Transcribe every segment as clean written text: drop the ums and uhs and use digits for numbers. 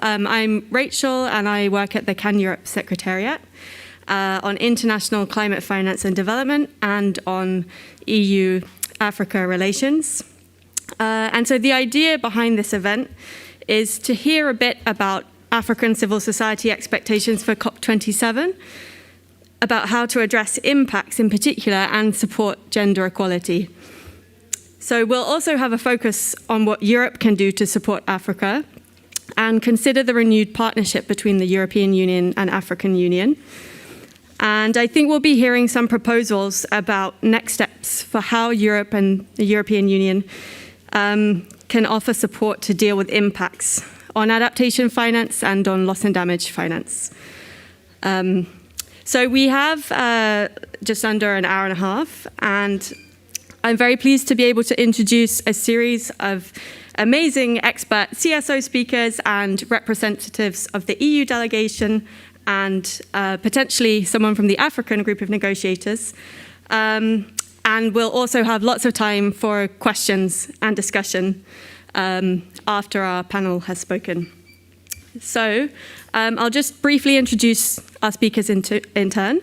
I'm Rachel, and I work at the CAN Europe Secretariat on international climate finance and development and on EU-Africa relations. And so the idea behind this event is to hear a bit about African civil society expectations for COP27, about how to address impacts in particular and support gender equality. So we'll also have a focus on what Europe can do to support Africa and consider the renewed partnership between the European Union and African Union. And I think we'll be hearing some proposals about next steps for how Europe and the European Union can offer support to deal with impacts on adaptation finance and on loss and damage finance. So we have just under an hour and a half, and I'm very pleased to be able to introduce a series of amazing expert CSO speakers and representatives of the EU delegation and potentially someone from the African group of negotiators. And we'll also have lots of time for questions and discussion after our panel has spoken. So I'll just briefly introduce our speakers in turn.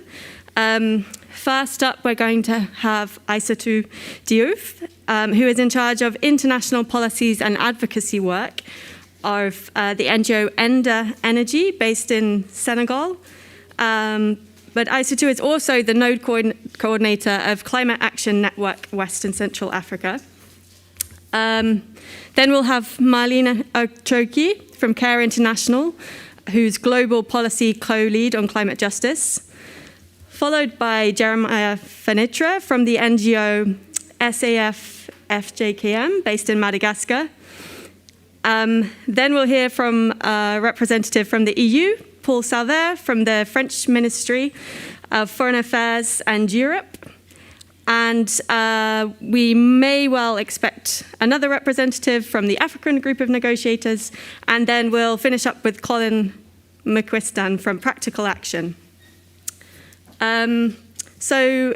First up, we're going to have Aïssatou Diouf, who is in charge of international policies and advocacy work of the NGO Enda Energy, based in Senegal. But Aïssatou is also the node coordinator of Climate Action Network West and Central Africa. Then we'll have Marlene Ochoki from CARE International, who's global policy co-lead on climate justice, followed by Jeremiah Fenitra from the NGO SAF FJKM, based in Madagascar. Then we'll hear from a representative from the EU, Paul Salver, from the French Ministry of Foreign Affairs and Europe. And we may well expect another representative from the African group of negotiators. And then we'll finish up with Colin McQuistan from Practical Action. So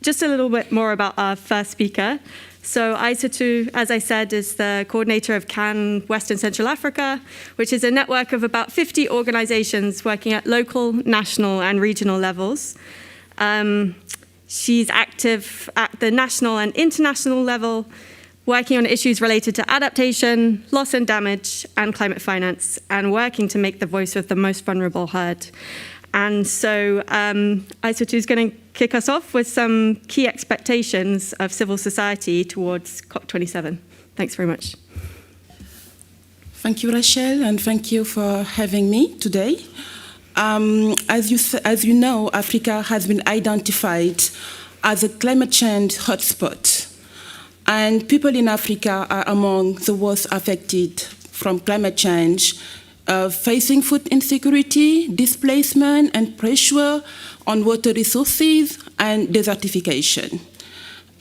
just a little bit more about our first speaker. So Aïssatou, as I said, is the coordinator of CAN West and Central Africa, which is a network of about 50 organizations working at local, national, and regional levels. She's active at the national and international level, working on issues related to adaptation, loss and damage, and climate finance, and working to make the voice of the most vulnerable heard. And so Aïssatou is going to kick us off with some key expectations of civil society towards COP27. Thanks very much. Thank you, Rachel, and thank you for having me today. As you know, Africa has been identified as a climate change hotspot. And people in Africa are among the worst affected from climate change, facing food insecurity, displacement, and pressure on water resources and desertification.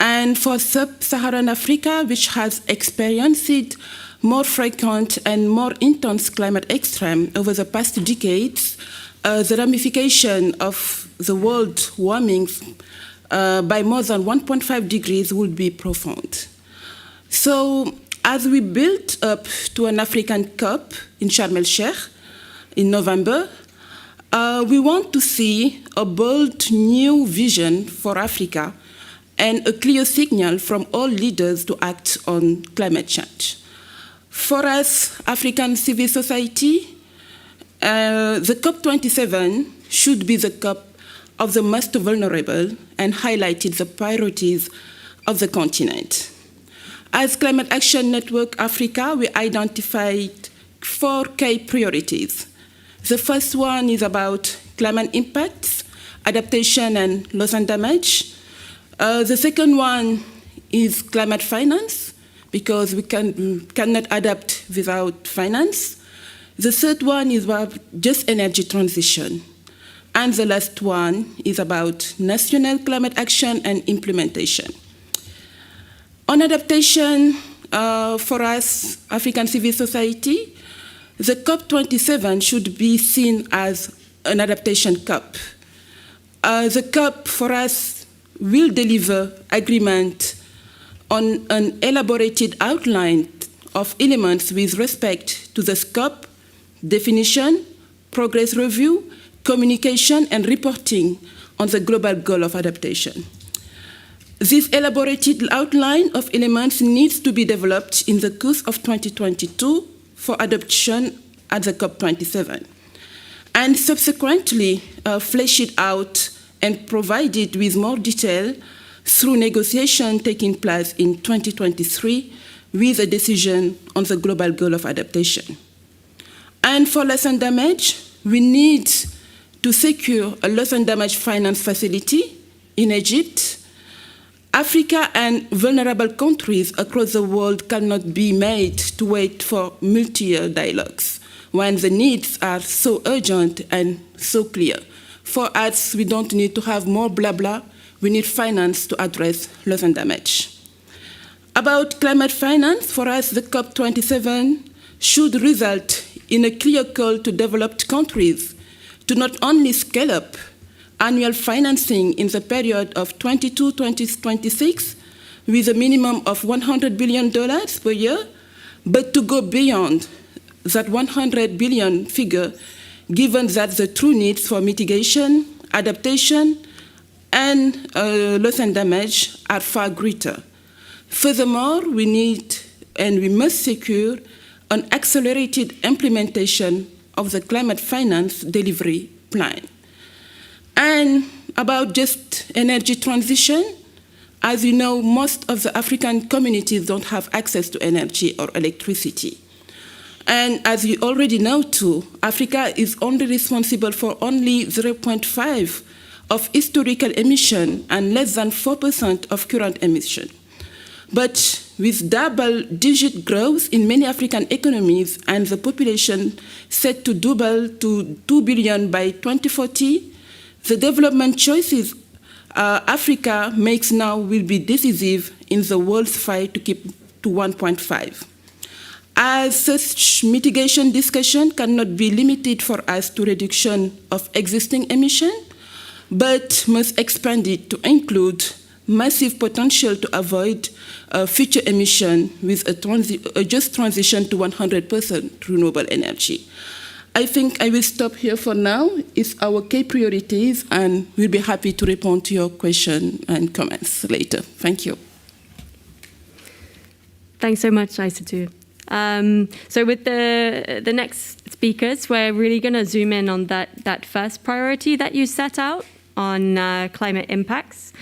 And for sub-Saharan Africa, which has experienced more frequent and more intense climate extreme over the past decades, the ramification of the world warming by more than 1.5 degrees would be profound. So as we build up to an African COP in Sharm el-Sheikh in November, we want to see a bold new vision for Africa and a clear signal from all leaders to act on climate change. For us, African civil society, the COP27 should be the COP of the most vulnerable and highlighted the priorities of the continent. As Climate Action Network Africa, we identified 4 key priorities. The first one is about climate impacts, adaptation and loss and damage. The second one is climate finance, because we cannot adapt without finance. The third one is about just energy transition. And the last one is about national climate action and implementation. On adaptation, for us, African civil society, the COP27 should be seen as an adaptation COP. The COP for us will deliver agreement on an elaborated outline of elements with respect to the scope, definition, progress review, communication, and reporting on the global goal of adaptation. This elaborated outline of elements needs to be developed in the course of 2022 for adoption at the COP27, and subsequently fleshed out and provided with more detail through negotiation taking place in 2023 with a decision on the global goal of adaptation. And for loss and damage, we need to secure a loss and damage finance facility in Egypt. Africa and vulnerable countries across the world cannot be made to wait for multi-year dialogues when the needs are so urgent and so clear. For us, we don't need to have more blah blah, we need finance to address loss and damage. About climate finance, for us, the COP27 should result in a clear call to developed countries to not only scale up annual financing in the period of 2022-2026 with a minimum of $100 billion per year, but to go beyond that 100 billion figure, given that the true needs for mitigation, adaptation, and loss and damage are far greater. Furthermore, we need and we must secure an accelerated implementation of the climate finance delivery plan. And about just energy transition, as you know, most of the African communities don't have access to energy or electricity. And as you already know too, Africa is only responsible for only 0.5% of historical emission and less than 4% of current emission. But with double-digit growth in many African economies and the population set to double to 2 billion by 2040, the development choices Africa makes now will be decisive in the world's fight to keep to 1.5. As such mitigation discussion cannot be limited for us to reduction of existing emission, but must expand it to include massive potential to avoid future emission with a just transition to 100% renewable energy. I think I will stop here for now. It's our key priorities, and we'll be happy to respond to your questions and comments later. Thank you. Thanks so much, Aissatou. So with the next speakers, we're really going to zoom in on that first priority that you set out on climate impacts.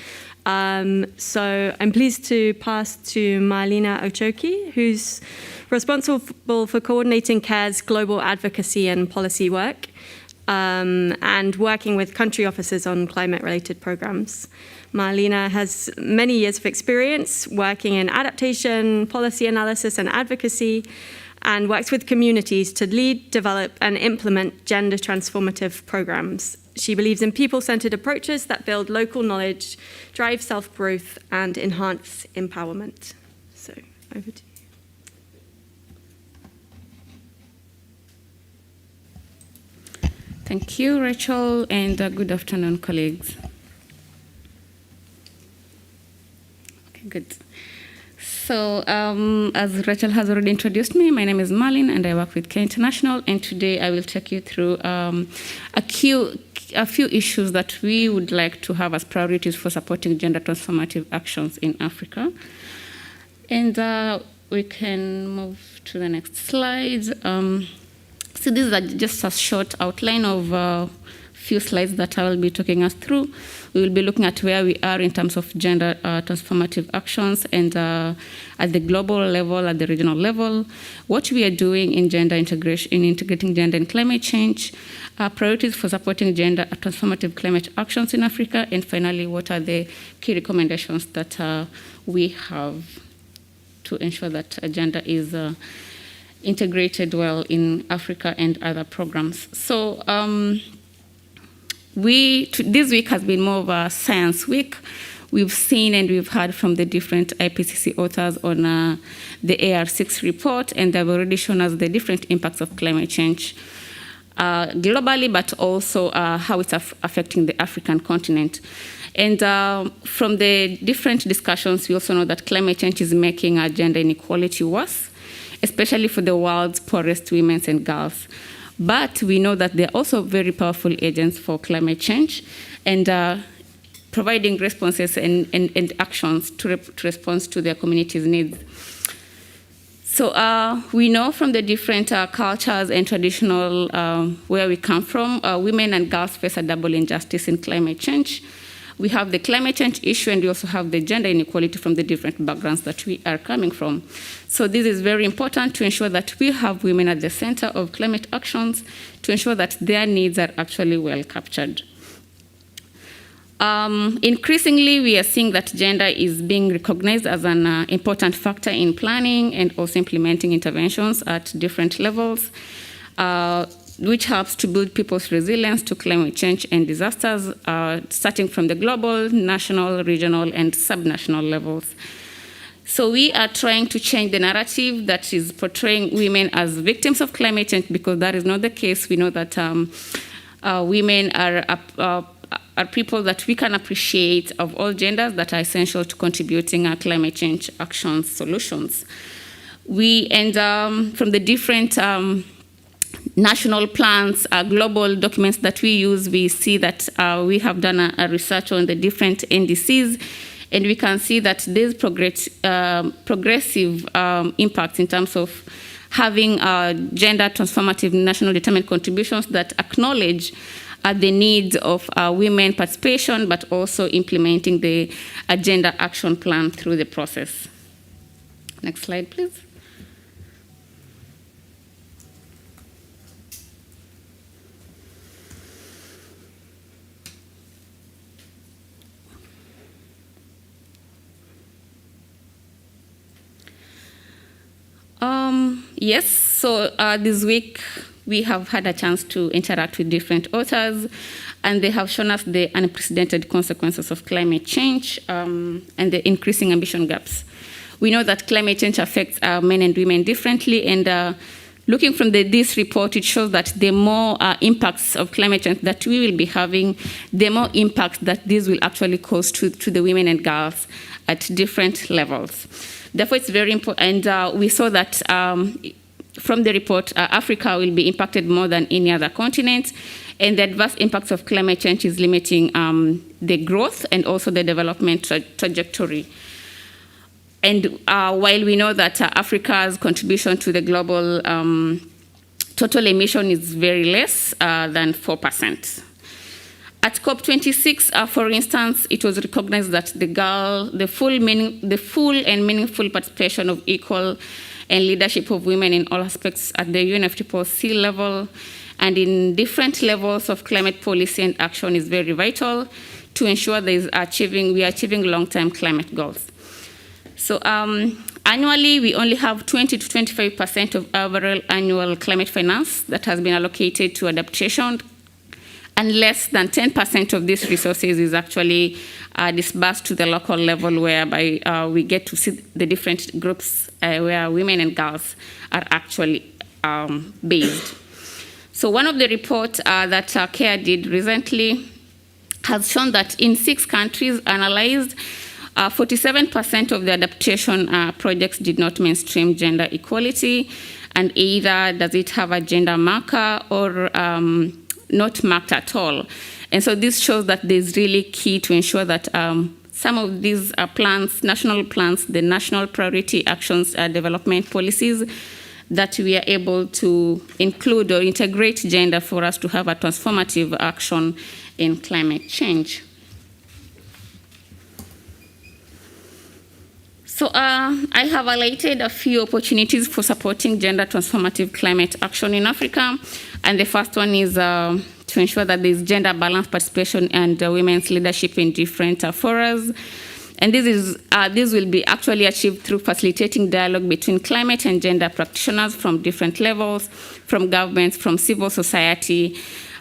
So I'm pleased to pass to Marlena Ochoki, who's responsible for coordinating CARE's global advocacy and policy work, and working with country offices on climate-related programs. Marlena has many years of experience working in adaptation, policy analysis, and advocacy, and works with communities to lead, develop, and implement gender transformative programs. She believes in people-centered approaches that build local knowledge, drive self-growth, and enhance empowerment. So, over to you. Thank you, Rachel, and good afternoon, colleagues. Okay, good. So, as Rachel has already introduced me, my name is Marlene, and I work with CARE International, and today I will take you through a few issues that we would like to have as priorities for supporting gender transformative actions in Africa. And we can move to the next slide. So this is just a short outline of a few slides that I will be talking us through. We will be looking at where we are in terms of gender transformative actions, and at the global level, at the regional level, what we are doing in gender integration, in integrating gender and climate change, priorities for supporting gender transformative climate actions in Africa, and finally, what are the key recommendations that we have to ensure that gender is integrated well in Africa and other programs. So this week has been more of a science week. We've seen and we've heard from the different IPCC authors on the AR6 report, and they've already shown us the different impacts of climate change globally, but also how it's affecting the African continent. And from the different discussions, we also know that climate change is making gender inequality worse, especially for the world's poorest women and girls. but we know that they're also very powerful agents for climate change and providing responses and actions to respond to their community's needs. So we know from the different cultures and traditional where we come from, women and girls face a double injustice in climate change. We have the climate change issue, and we also have the gender inequality from the different backgrounds that we are coming from. So this is very important to ensure that we have women at the center of climate actions, to ensure that their needs are actually well captured. Increasingly, we are seeing that gender is being recognized as an important factor in planning and also implementing interventions at different levels, which helps to build people's resilience to climate change and disasters, starting from the global, national, regional, and subnational levels. So we are trying to change the narrative that is portraying women as victims of climate change, because that is not the case. We know that women are people that we can appreciate of all genders that are essential to contributing our climate change action solutions. From the different national plans, global documents that we use, we see that we have done a research on the different NDCs, and we can see that there's progressive impacts in terms of having gender transformative national determined contributions that acknowledge the needs of women participation, but also implementing the agenda action plan through the process. Next slide, please. Yes, so this week we have had a chance to interact with different authors, and they have shown us the unprecedented consequences of climate change and the increasing ambition gaps. We know that climate change affects men and women differently, and looking from this report, it shows that the more impacts of climate change that we will be having, the more impact that this will actually cause to the women and girls at different levels. Therefore, it's very important, and we saw that from the report, Africa will be impacted more than any other continent, and the adverse impacts of climate change is limiting the growth and also the development trajectory. And while we know that Africa's contribution to the global total emission is very less than 4%. At COP26, for instance, it was recognized that the full and meaningful participation of equal and leadership of women in all aspects at the UNFCCC level and in different levels of climate policy and action is very vital to ensure we are achieving long-term climate goals. So annually, we only have 20 to 25% of overall annual climate finance that has been allocated to adaptation, and less than 10% of these resources is actually disbursed to the local level, whereby we get to see the different groups where women and girls are actually based. So one of the reports that CARE did recently has shown that in 6 countries analyzed, 47% of the adaptation projects did not mainstream gender equality, and either does it have a gender marker or not marked at all. And so this shows that there's really key to ensure that some of these plans, national plans, the national priority actions, development policies, that we are able to include or integrate gender for us to have a transformative action in climate change. So I have highlighted a few opportunities for supporting gender transformative climate action in Africa. And the first one is to ensure that there's gender balanced participation and women's leadership in different forums. And this will be actually achieved through facilitating dialogue between climate and gender practitioners from different levels, from governments, from civil society,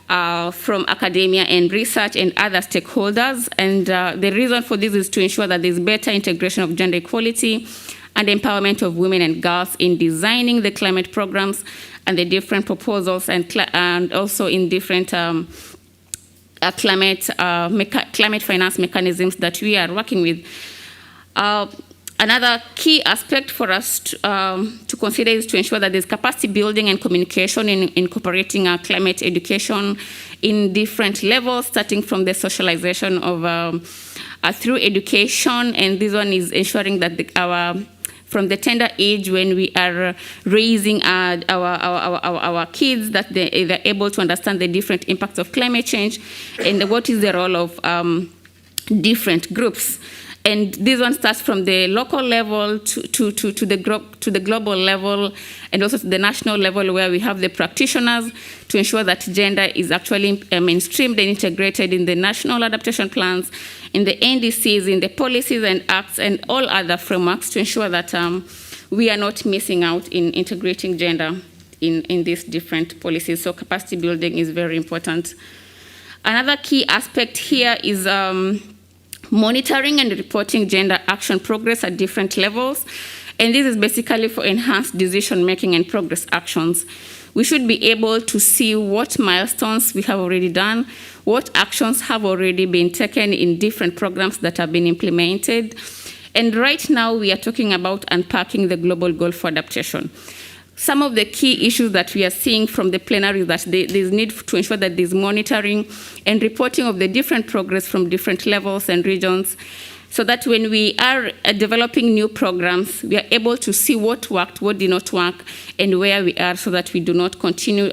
from academia and research and other stakeholders. And the reason for this is to ensure that there's better integration of gender equality and empowerment of women and girls in designing the climate programs and the different proposals, and also in different climate finance mechanisms that we are working with. Another key aspect for us to consider is to ensure that there's capacity building and communication in incorporating climate education in different levels, starting from the socialization of through education, and this one is ensuring that from the tender age when we are raising our kids, that they're able to understand the different impacts of climate change and what is the role of different groups. And this one starts from the local level to the global level, and also to the national level, where we have the practitioners to ensure that gender is actually mainstreamed and integrated in the national adaptation plans, in the NDCs, in the policies and acts, and all other frameworks to ensure that we are not missing out in integrating gender in these different policies. So capacity building is very important. Another key aspect here is monitoring and reporting gender action progress at different levels. And this is basically for enhanced decision-making and progress actions. We should be able to see what milestones we have already done, what actions have already been taken in different programs that have been implemented. And right now, we are talking about unpacking the global goal for adaptation. Some of the key issues that we are seeing from the plenary is that there's need to ensure that there's monitoring and reporting of the different progress from different levels and regions, so that when we are developing new programs, we are able to see what worked, what did not work, and where we are, so that we do not continue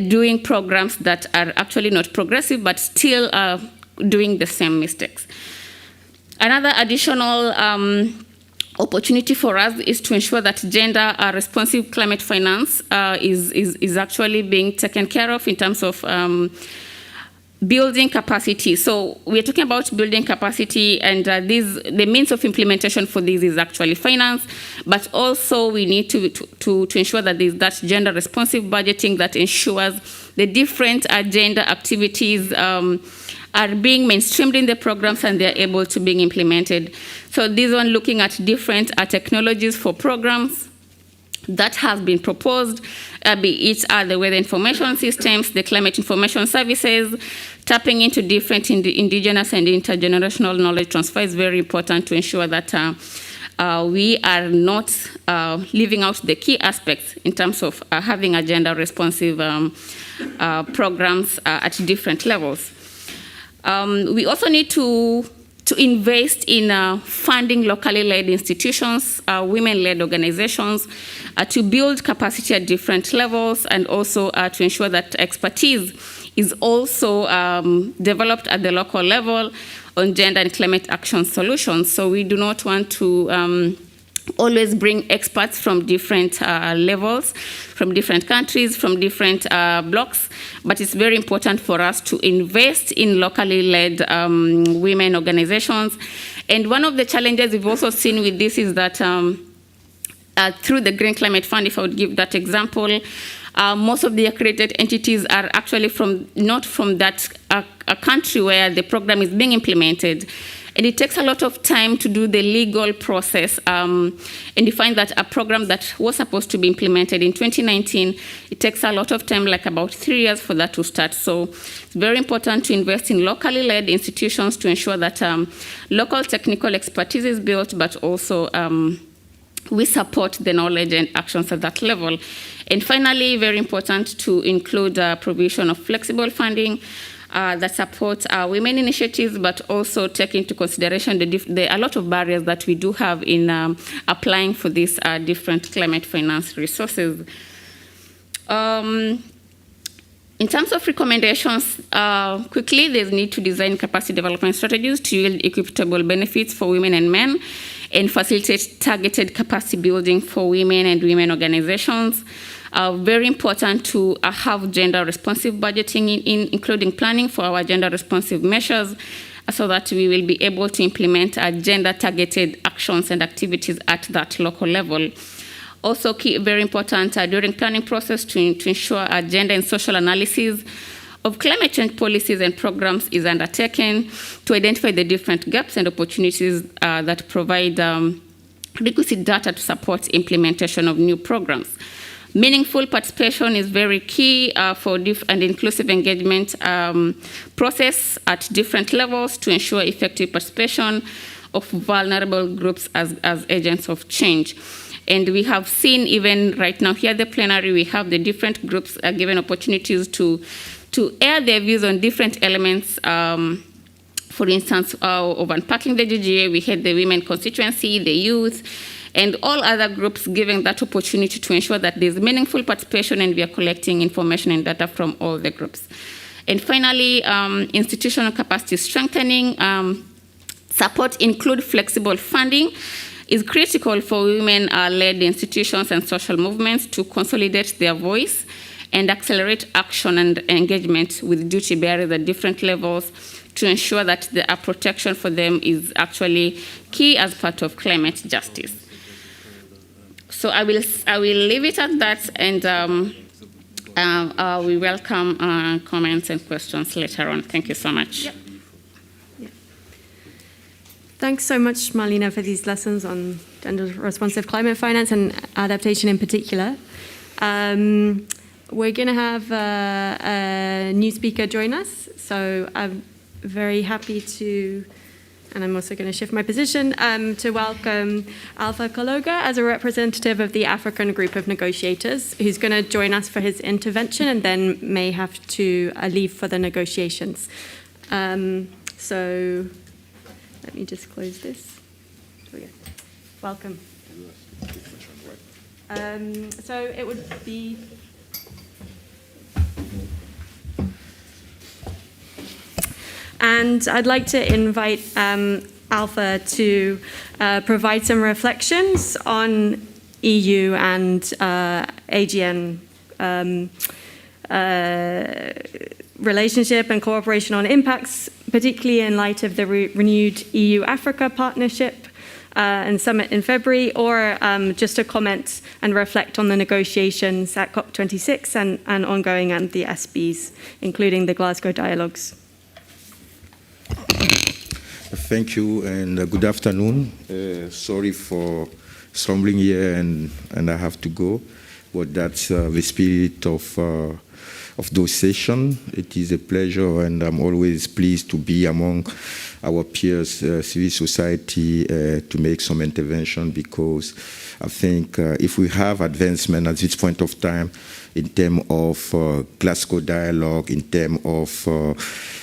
doing programs that are actually not progressive, but still doing the same mistakes. Another additional opportunity for us is to ensure that gender responsive climate finance is actually being taken care of in terms of building capacity. So we're talking about building capacity, and the means of implementation for this is actually finance, but also we need to ensure that there's that gender responsive budgeting that ensures the different gender activities are being mainstreamed in the programs and they're able to be implemented. So this one looking at different technologies for programs that has been proposed, be it the weather information systems, the climate information services, tapping into different indigenous and intergenerational knowledge transfer is very important to ensure that we are not leaving out the key aspects in terms of having a gender responsive programs at different levels. We also need to invest in funding locally led institutions, women-led organizations, to build capacity at different levels, and also to ensure that expertise is also developed at the local level on gender and climate action solutions. So we do not want to always bring experts from different levels, from different countries, from different blocks, but it's very important for us to invest in locally led women organizations. And one of the challenges we've also seen with this is that through the Green Climate Fund, if I would give that example, most of the accredited entities are actually not from that a country where the program is being implemented. And it takes a lot of time to do the legal process. And you find that a program that was supposed to be implemented in 2019, it takes a lot of time, like about 3 years for that to start. So it's very important to invest in locally led institutions to ensure that local technical expertise is built, but also we support the knowledge and actions at that level. And finally, very important to include provision of flexible funding that supports women initiatives, but also take into consideration a lot of barriers that we do have in applying for these different climate finance resources. In terms of recommendations, quickly, there's need to design capacity development strategies to yield equitable benefits for women and men, and facilitate targeted capacity building for women and women organizations. Very important to have gender responsive budgeting including planning for our gender responsive measures, so that we will be able to implement gender targeted actions and activities at that local level. Also very important during planning process to ensure gender and social analysis of climate change policies and programs is undertaken to identify the different gaps and opportunities that provide requisite data to support implementation of new programs. Meaningful participation is very key for and inclusive engagement process at different levels to ensure effective participation of vulnerable groups as agents of change. And we have seen even right now here at the plenary, we have the different groups are given opportunities to air their views on different elements. For instance, of unpacking the GGA, we had the women constituency, the youth, and all other groups given that opportunity to ensure that there's meaningful participation and we are collecting information and data from all the groups. And finally, institutional capacity strengthening. Support include flexible funding is critical for women-led institutions and social movements to consolidate their voice and accelerate action and engagement with duty bearers at different levels to ensure that the protection for them is actually key as part of climate justice. So I will leave it at that, and we welcome comments and questions later on. Thank you so much. Yep. Yeah. Thanks so much, Marlena, for these lessons on gender-responsive climate finance and adaptation in particular. We're going to have a new speaker join us, so I'm very happy to, and I'm also going to shift my position, to welcome Alpha Kaloga as a representative of the African Group of Negotiators, who's going to join us for his intervention and then may have to leave for the negotiations. So let me just close this. There we go. Welcome. So it would be... And I'd like to invite Alpha to provide some reflections on EU and AGN relationship and cooperation on impacts, particularly in light of the renewed EU-Africa partnership and summit in February, or just to comment and reflect on the negotiations at COP27 and ongoing and the SBs, including the Glasgow dialogues. Thank you and good afternoon. Sorry for stumbling here and I have to go, but that's the spirit of those sessions. It is a pleasure, and I'm always pleased to be among our peers, civil society, to make some intervention, because I think if we have advancement at this point of time in terms of Glasgow dialogue, in terms of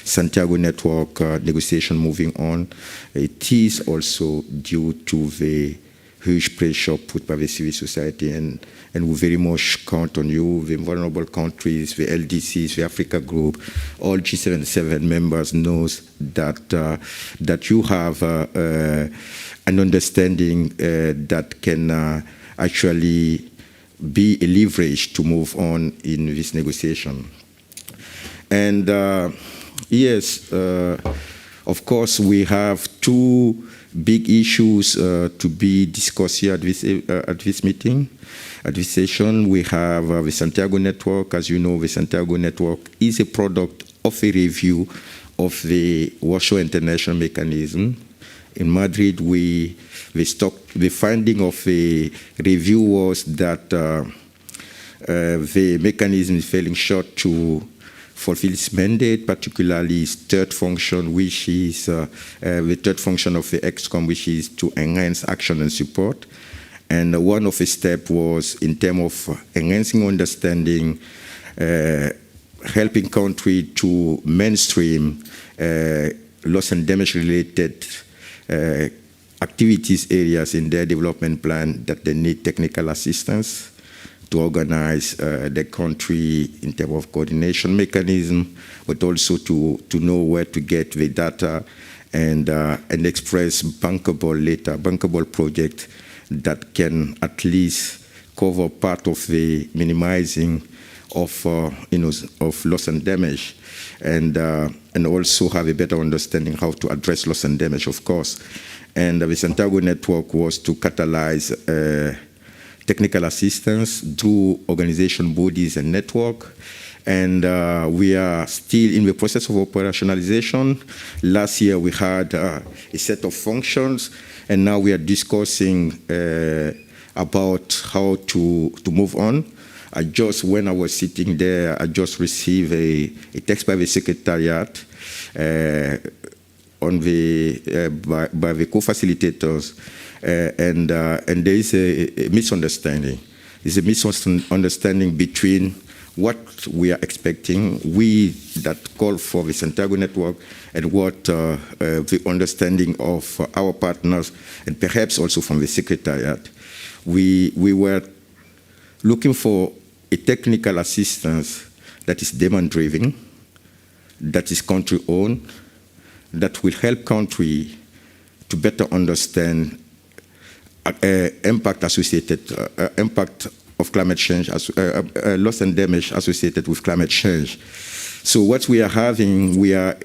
Santiago Network negotiation moving on, it is also due to the huge pressure put by the civil society, and we very much count on you, the vulnerable countries, the LDCs, the Africa Group, all G77 members knows that you have an understanding that can actually be a leverage to move on in this negotiation. And yes, of course, we have two big issues to be discussed here at this meeting. At this session, we have the Santiago Network. As you know, the Santiago Network is a product of a review of the Warsaw International Mechanism. In Madrid, the finding of the review was that the mechanism is falling short to fulfill its mandate, particularly its third function, which is the third function of the EXCOM, which is to enhance action and support. And one of the steps was in terms of enhancing understanding, helping country to mainstream loss and damage related activities areas in their development plan that they need technical assistance to organize the country in terms of coordination mechanism, but also to know where to get the data and express bankable project that can at least cover part of the minimizing of loss and damage, and also have a better understanding how to address loss and damage, of course. And the Santiago Network was to catalyze technical assistance through organization bodies and network. And we are still in the process of operationalization. Last year we had a set of functions, and now we are discussing about how to move on. When I was sitting there, I just received a text by the Secretariat on the by the co-facilitators, and there is a misunderstanding. There's a misunderstanding between what we are expecting, we that call for the Santiago Network, and what the understanding of our partners, and perhaps also from the Secretariat. We were looking for a technical assistance that is demand-driven, that is country-owned, that will help country to better understand impact of climate change, loss and damage associated with climate change. So what we are having, there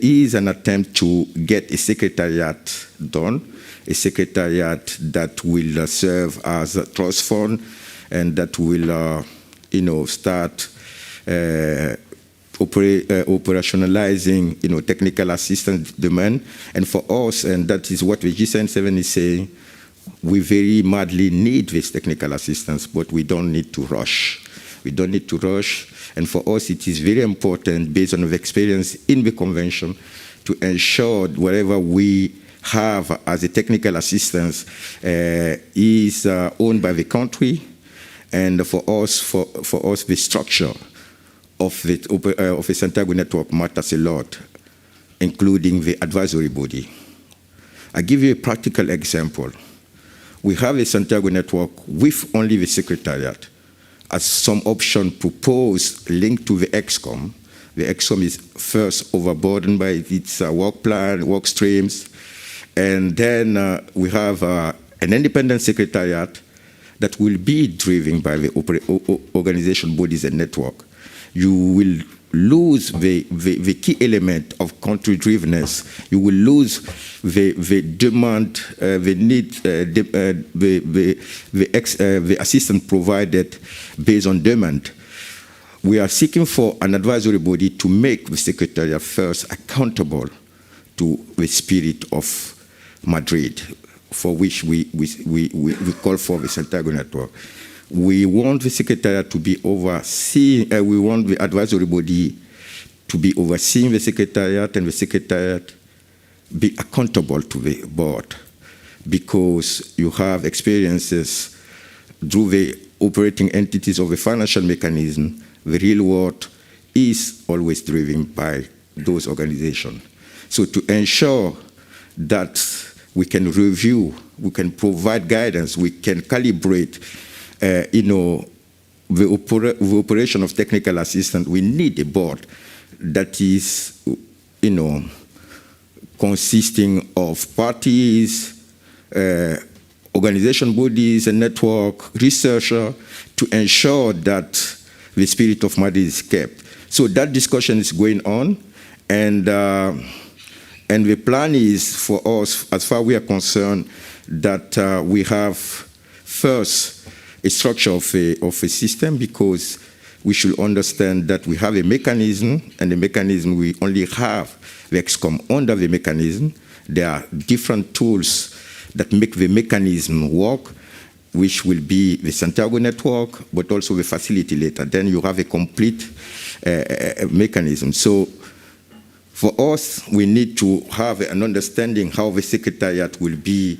is an attempt to get a secretariat done, a secretariat that will serve as a trust fund and that will, start operationalizing, technical assistance demand. And for us, and that is what the G77 is saying, we very madly need this technical assistance, but we don't need to rush. We don't need to rush. And for us, it is very important, based on the experience in the convention, to ensure whatever we have as a technical assistance is owned by the country. And for us, the structure of the Santiago Network matters a lot, including the advisory body. I give you a practical example. We have a Santiago Network with only the Secretariat as some option proposed linked to the EXCOM. The EXCOM is first overburdened by its work plan, work streams, and then we have an independent Secretariat that will be driven by the organization bodies and network. You will lose the key element of country drivenness. You will lose the demand, the need, the assistance provided based on demand. We are seeking for an advisory body to make the Secretariat first accountable to the spirit of Madrid, for which we call for the Santiago Network. We want the Secretariat to be overseeing, we want the advisory body to be overseeing the Secretariat, and the Secretariat be accountable to the board, because you have experiences through the operating entities of the financial mechanism. The real world is always driven by those organizations. So to ensure that we can review, we can provide guidance, we can calibrate the operation of technical assistance, we need a board that is, consisting of parties, organization bodies, a network, researcher, to ensure that the spirit of Madrid is kept. So that discussion is going on, and the plan is for us, as far as we are concerned, that we have first a structure of a system, because we should understand that we have a mechanism, and the mechanism, we only have the EXCOM under the mechanism. There are different tools that make the mechanism work, which will be the Santiago Network, but also the facility later. Then you have a complete mechanism. So for us, we need to have an understanding how the Secretariat will be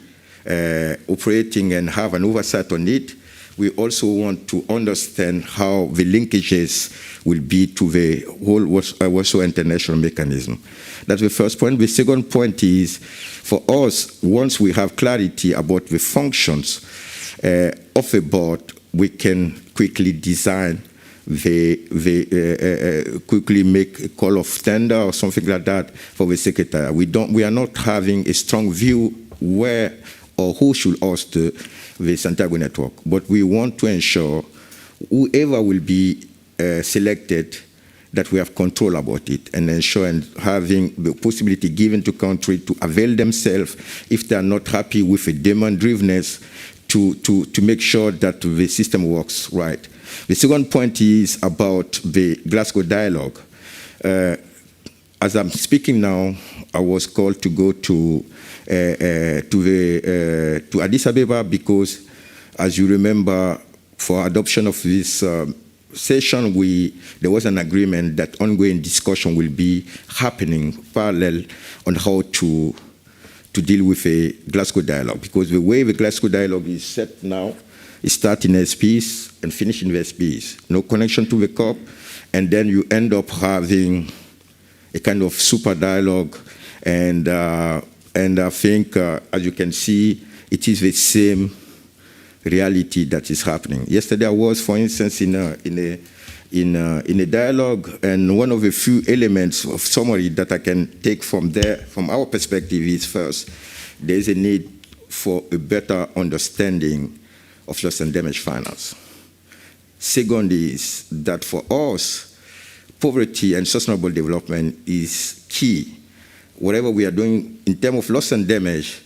operating and have an oversight on it. We also want to understand how the linkages will be to the whole Warsaw International Mechanism. That's the first point. The second point is, for us, once we have clarity about the functions of a board, we can quickly design quickly make a call of tender or something like that for the Secretariat. We are not having a strong view where or who should host the Santiago Network, but we want to ensure whoever will be selected, that we have control about it, and ensure and having the possibility given to country to avail themselves if they are not happy with the demand drivenness, to make sure that the system works right. The second point is about the Glasgow dialogue. As I'm speaking now, I was called to go to Addis Ababa, because, as you remember, for adoption of this session, there was an agreement that ongoing discussion will be happening parallel on how to deal with a Glasgow dialogue, because the way the Glasgow dialogue is set now is starting SPs and finishing the SPs, no connection to the COP, and then you end up having a kind of super dialogue, and I think, as you can see, it is the same reality that is happening. Yesterday I was, for instance, in a dialogue, and one of the few elements of summary that I can take from there, from our perspective, is first, there is a need for a better understanding of loss and damage finance. Second is that for us, poverty and sustainable development is key. Whatever we are doing in terms of loss and damage,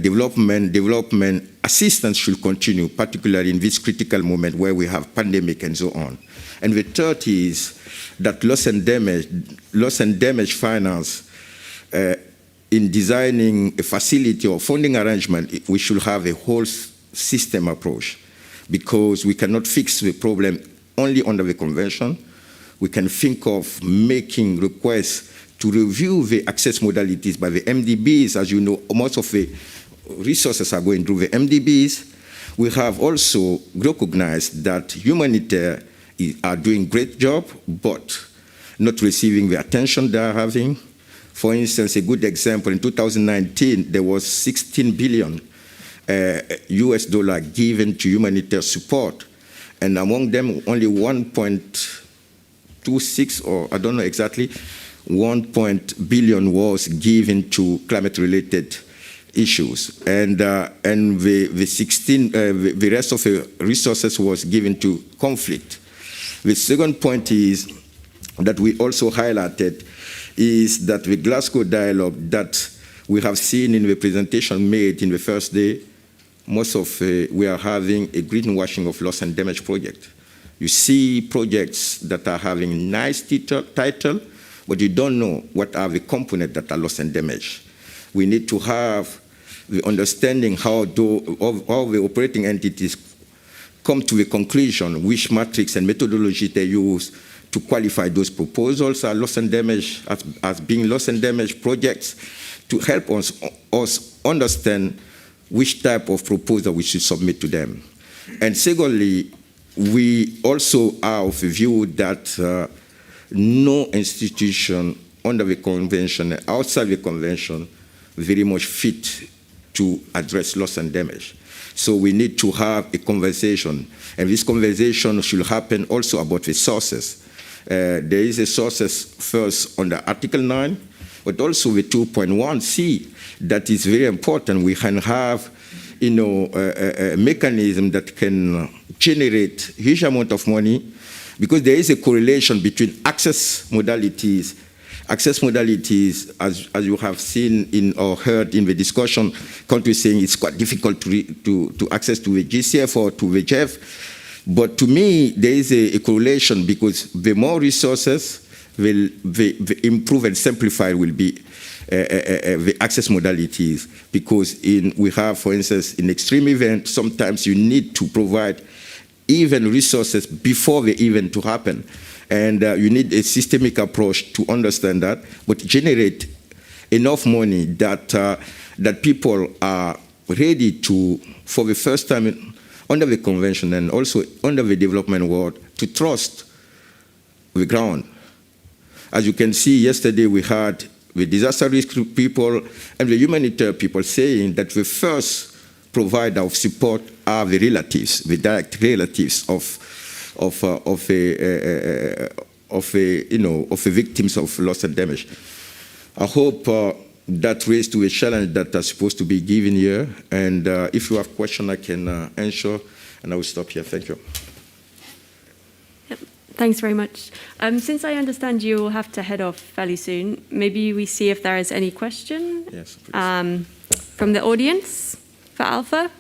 development assistance should continue, particularly in this critical moment where we have pandemic and so on. And the third is that loss and damage finance, in designing a facility or funding arrangement, we should have a whole system approach, because we cannot fix the problem only under the convention. We can think of making requests to review the access modalities by the MDBs. As you know, most of the resources are going through the MDBs. We have also recognized that humanitarian are doing a great job, but not receiving the attention they are having. For instance, a good example, in 2019, there was 16 billion US dollar given to humanitarian support, and among them, only 1.26, or I don't know exactly, 1 billion was given to climate-related issues, and the rest of the resources was given to conflict. The second point is that we also highlighted is that the Glasgow dialogue that we have seen in the presentation made in the first day, most of we are having a greenwashing of loss and damage project. You see projects that are having nice title, but you don't know what are the components that are loss and damage. We need to have the understanding how the operating entities come to a conclusion, which matrix and methodology they use to qualify those proposals as being loss and damage projects, to help us understand which type of proposal we should submit to them. And secondly, we also are of the view that no institution under the convention and outside the convention very much fit to address loss and damage. So we need to have a conversation, and this conversation should happen also about the sources. There is a sources first under Article 9, but also the 2.1c, that is very important. We can have, a mechanism that can generate huge amount of money, because there is a correlation between access modalities, as you have seen or heard in the discussion, countries saying it's quite difficult to access to the GCF or to the GEF. But to me, there is a correlation, because the more resources, the improved and simplified will be the access modalities. Because we have, for instance, in extreme events, sometimes you need to provide even resources before the event to happen. And you need a systemic approach to understand that, but generate enough money that people are ready to, for the first time under the convention and also under the development world, to trust the ground. As you can see, yesterday we had the disaster risk people and the humanitarian people saying that the first provider of support are the relatives, the direct relatives of victims of loss and damage. I hope that raised to a challenge that are supposed to be given here. And if you have questions, I can answer, and I will stop here. Thank you. Yep. Thanks very much. Since I understand you will have to head off fairly soon, maybe we see if there is any question from the audience for Alpha.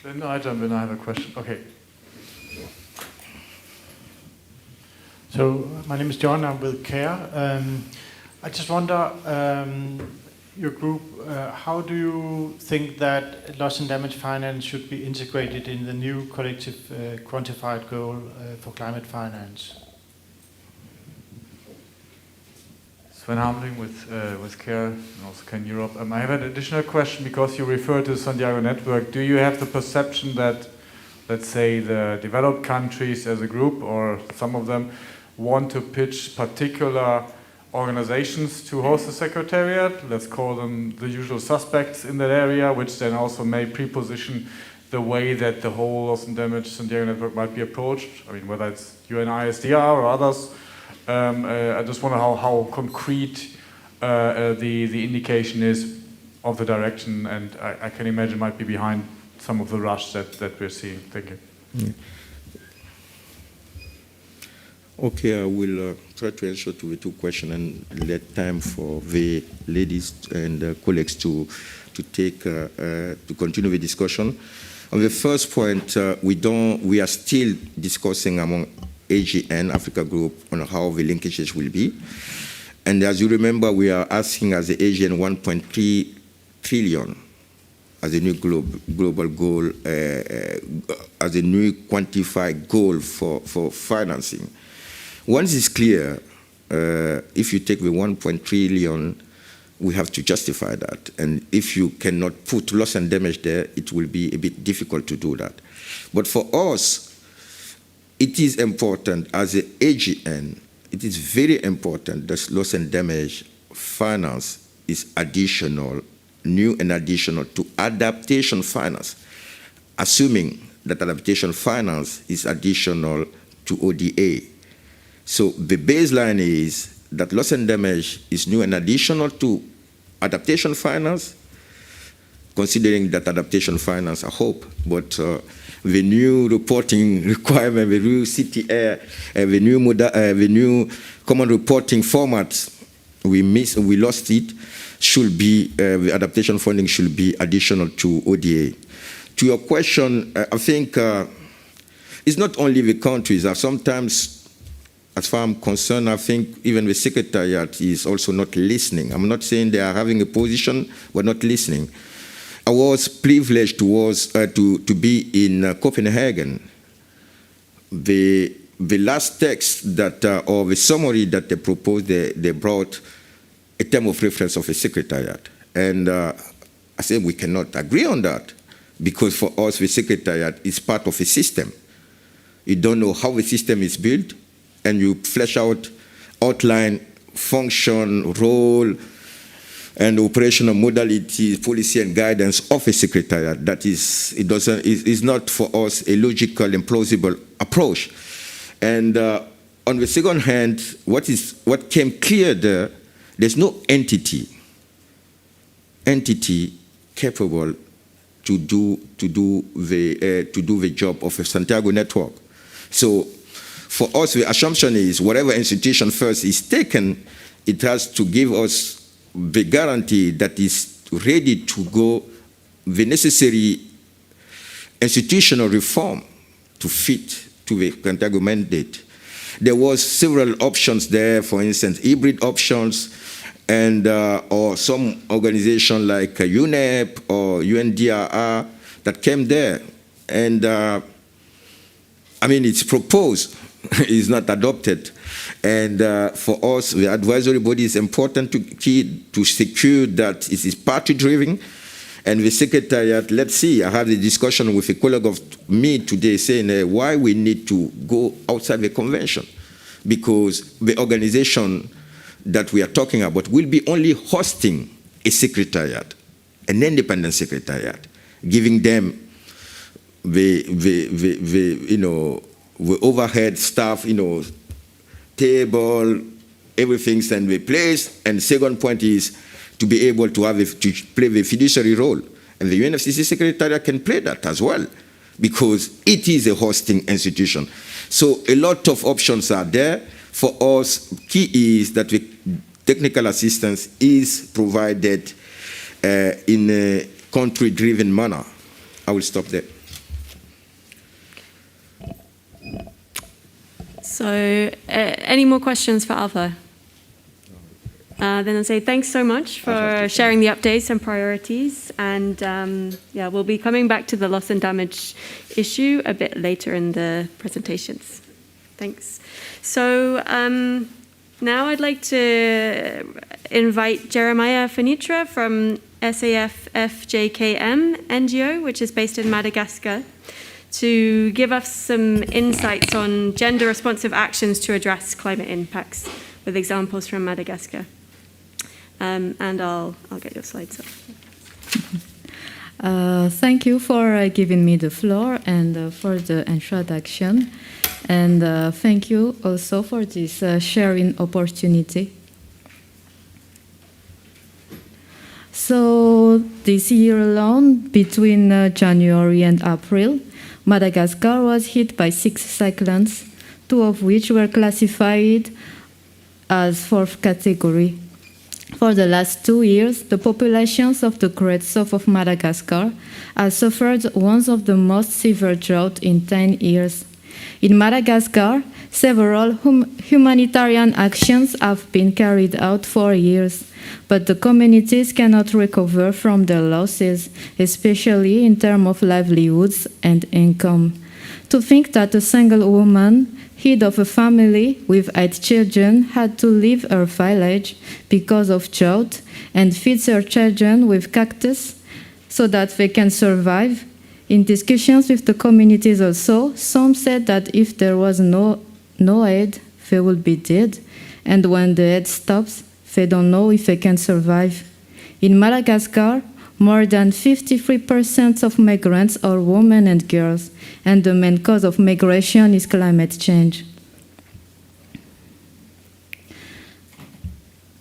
Then I jump in, I have a question. Okay. So my name is John, I'm with CARE. I just wonder, your group, how do you think that loss and damage finance should be integrated in the new collective quantified goal for climate finance? Sven Hamling with CARE and also CAN Europe. I have an additional question because you referred to the Santiago Network. Do you have the perception that, let's say, the developed countries as a group, or some of them, want to pitch particular organizations to host the Secretariat? Let's call them the usual suspects in that area, which then also may pre-position the way that the whole loss and damage Santiago Network might be approached. I mean, whether it's UNISDR or others. I just wonder how concrete the indication is of the direction, and I can imagine might be behind some of the rush that we're seeing. Thank you. Yeah. Okay, I will try to answer to the two questions and let time for the ladies and colleagues to continue the discussion. On the first point, we are still discussing among AGN, Africa Group, on how the linkages will be. And as you remember, we are asking as the AGN 1.3 trillion as a new global goal, as a new quantified goal for financing. Once it's clear, if you take the 1.3 trillion, we have to justify that. And if you cannot put loss and damage there, it will be a bit difficult to do that. But for us, it is important as an AGN, it is very important that loss and damage finance is additional, new and additional to adaptation finance, assuming that adaptation finance is additional to ODA. So the baseline is that loss and damage is new and additional to adaptation finance, considering that adaptation finance, I hope, but the new reporting requirement, the new CTR, the new common reporting format, we lost it, should be, the adaptation funding should be additional to ODA. To your question, I think it's not only the countries. Sometimes, as far as I'm concerned, I think even the Secretariat is also not listening. I'm not saying they are having a position, but not listening. I was privileged to be in Copenhagen. The last text that, or the summary that they proposed, they brought a term of reference of a Secretariat. And I said we cannot agree on that, because for us, the Secretariat is part of a system. You don't know how the system is built, and you flesh out, outline, function, role, and operational modalities, policy and guidance of a Secretariat. That is, is not for us a logical and plausible approach. And on the second hand, what came clear there, there's no entity capable to do the job of a Santiago Network. So for us, the assumption is whatever institution first is taken, it has to give us the guarantee that is ready to go the necessary institutional reform to fit to the Santiago mandate. There was several options there, for instance, hybrid options, and or some organization like UNEP or UNDRR that came there. And I mean, it's proposed, it's not adopted. And for us, the advisory body is important to secure that it is party-driven. And the Secretariat, let's see, I had a discussion with a colleague of me today saying why we need to go outside the convention. Because the organization that we are talking about will be only hosting a Secretariat, an independent Secretariat, giving them the overhead staff, table, everything's in the place. And the second point is to be able to play the fiduciary role. And the UNFCCC Secretariat can play that as well, because it is a hosting institution. So a lot of options are there. For us, key is that the technical assistance is provided in a country-driven manner. I will stop there. So, any more questions for Alpha? Then I'll say thanks so much for sharing the updates and priorities. And yeah, we'll be coming back to the loss and damage issue a bit later in the presentations. Thanks. So now I'd like to invite Jeremiah Finitra from SAF FJKM NGO, which is based in Madagascar, to give us some insights on gender-responsive actions to address climate impacts with examples from Madagascar. And I'll get your slides up. Thank you for giving me the floor and for the introduction. And thank you also for this sharing opportunity. So this year alone, between January and April, Madagascar was hit by 6 cyclones, 2 of which were classified as 4th category. For the last 2 years, the populations of the Great South of Madagascar have suffered one of the most severe droughts in 10 years. In Madagascar, several humanitarian actions have been carried out for years, but the communities cannot recover from their losses, especially in terms of livelihoods and income. To think that a single woman, head of a family with 8 children, had to leave her village because of drought and feeds her children with cactus so that they can survive. In discussions with the communities also, some said that if there was no aid, they would be dead, and when the aid stops, they don't know if they can survive. In Madagascar, more than 53% of migrants are women and girls, and the main cause of migration is climate change.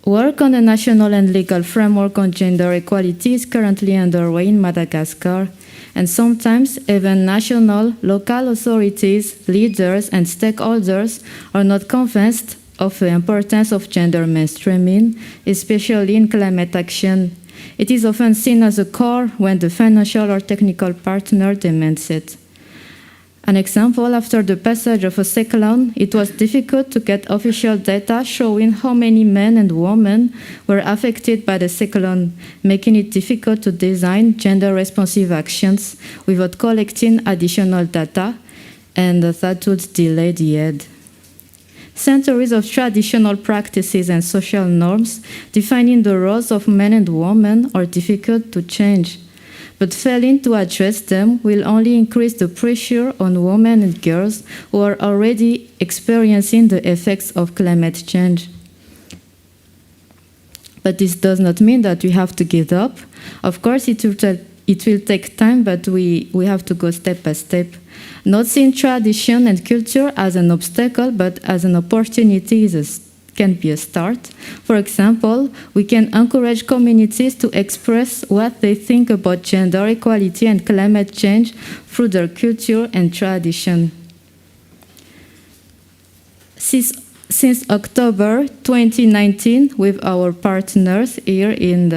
Work on a national and legal framework on gender equality is currently underway in Madagascar, and sometimes even national, local authorities, leaders, and stakeholders are not convinced of the importance of gender mainstreaming, especially in climate action. It is often seen as a core when the financial or technical partner demands it. An example, after the passage of a cyclone, it was difficult to get official data showing how many men and women were affected by the cyclone, making it difficult to design gender-responsive actions without collecting additional data, and that would delay the aid. Centuries of traditional practices and social norms defining the roles of men and women are difficult to change. But failing to address them will only increase the pressure on women and girls who are already experiencing the effects of climate change. But this does not mean that we have to give up. Of course, it will take time, but we have to go step by step. Not seeing tradition and culture as an obstacle, but as an opportunity can be a start. For example, we can encourage communities to express what they think about gender equality and climate change through their culture and tradition. Since October 2019, with our partners here in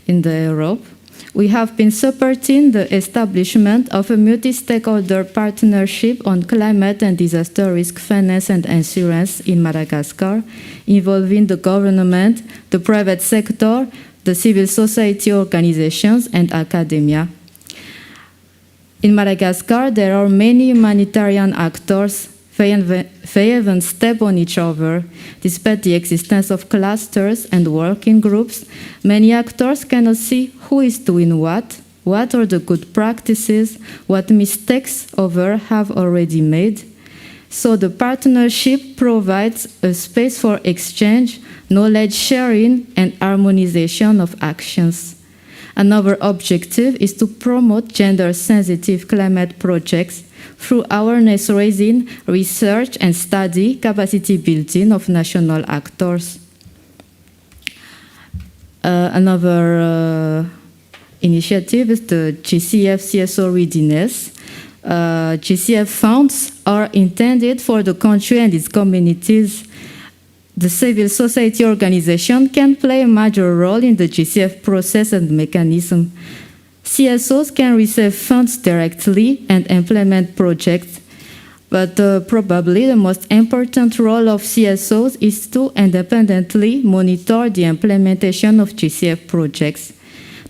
Europe, we have been supporting the establishment of a multi-stakeholder partnership on climate and disaster risk finance and insurance in Madagascar, involving the government, the private sector, the civil society organizations, and academia. In Madagascar, there are many humanitarian actors. They even step on each other. Despite the existence of clusters and working groups, many actors cannot see who is doing what are the good practices, what mistakes others have already made. So the partnership provides a space for exchange, knowledge sharing, and harmonization of actions. Another objective is to promote gender-sensitive climate projects through awareness raising, research and study, capacity building of national actors. Another initiative is the GCF CSO readiness. GCF funds are intended for the country and its communities. The civil society organization can play a major role in the GCF process and mechanism. CSOs can receive funds directly and implement projects. But probably the most important role of CSOs is to independently monitor the implementation of GCF projects,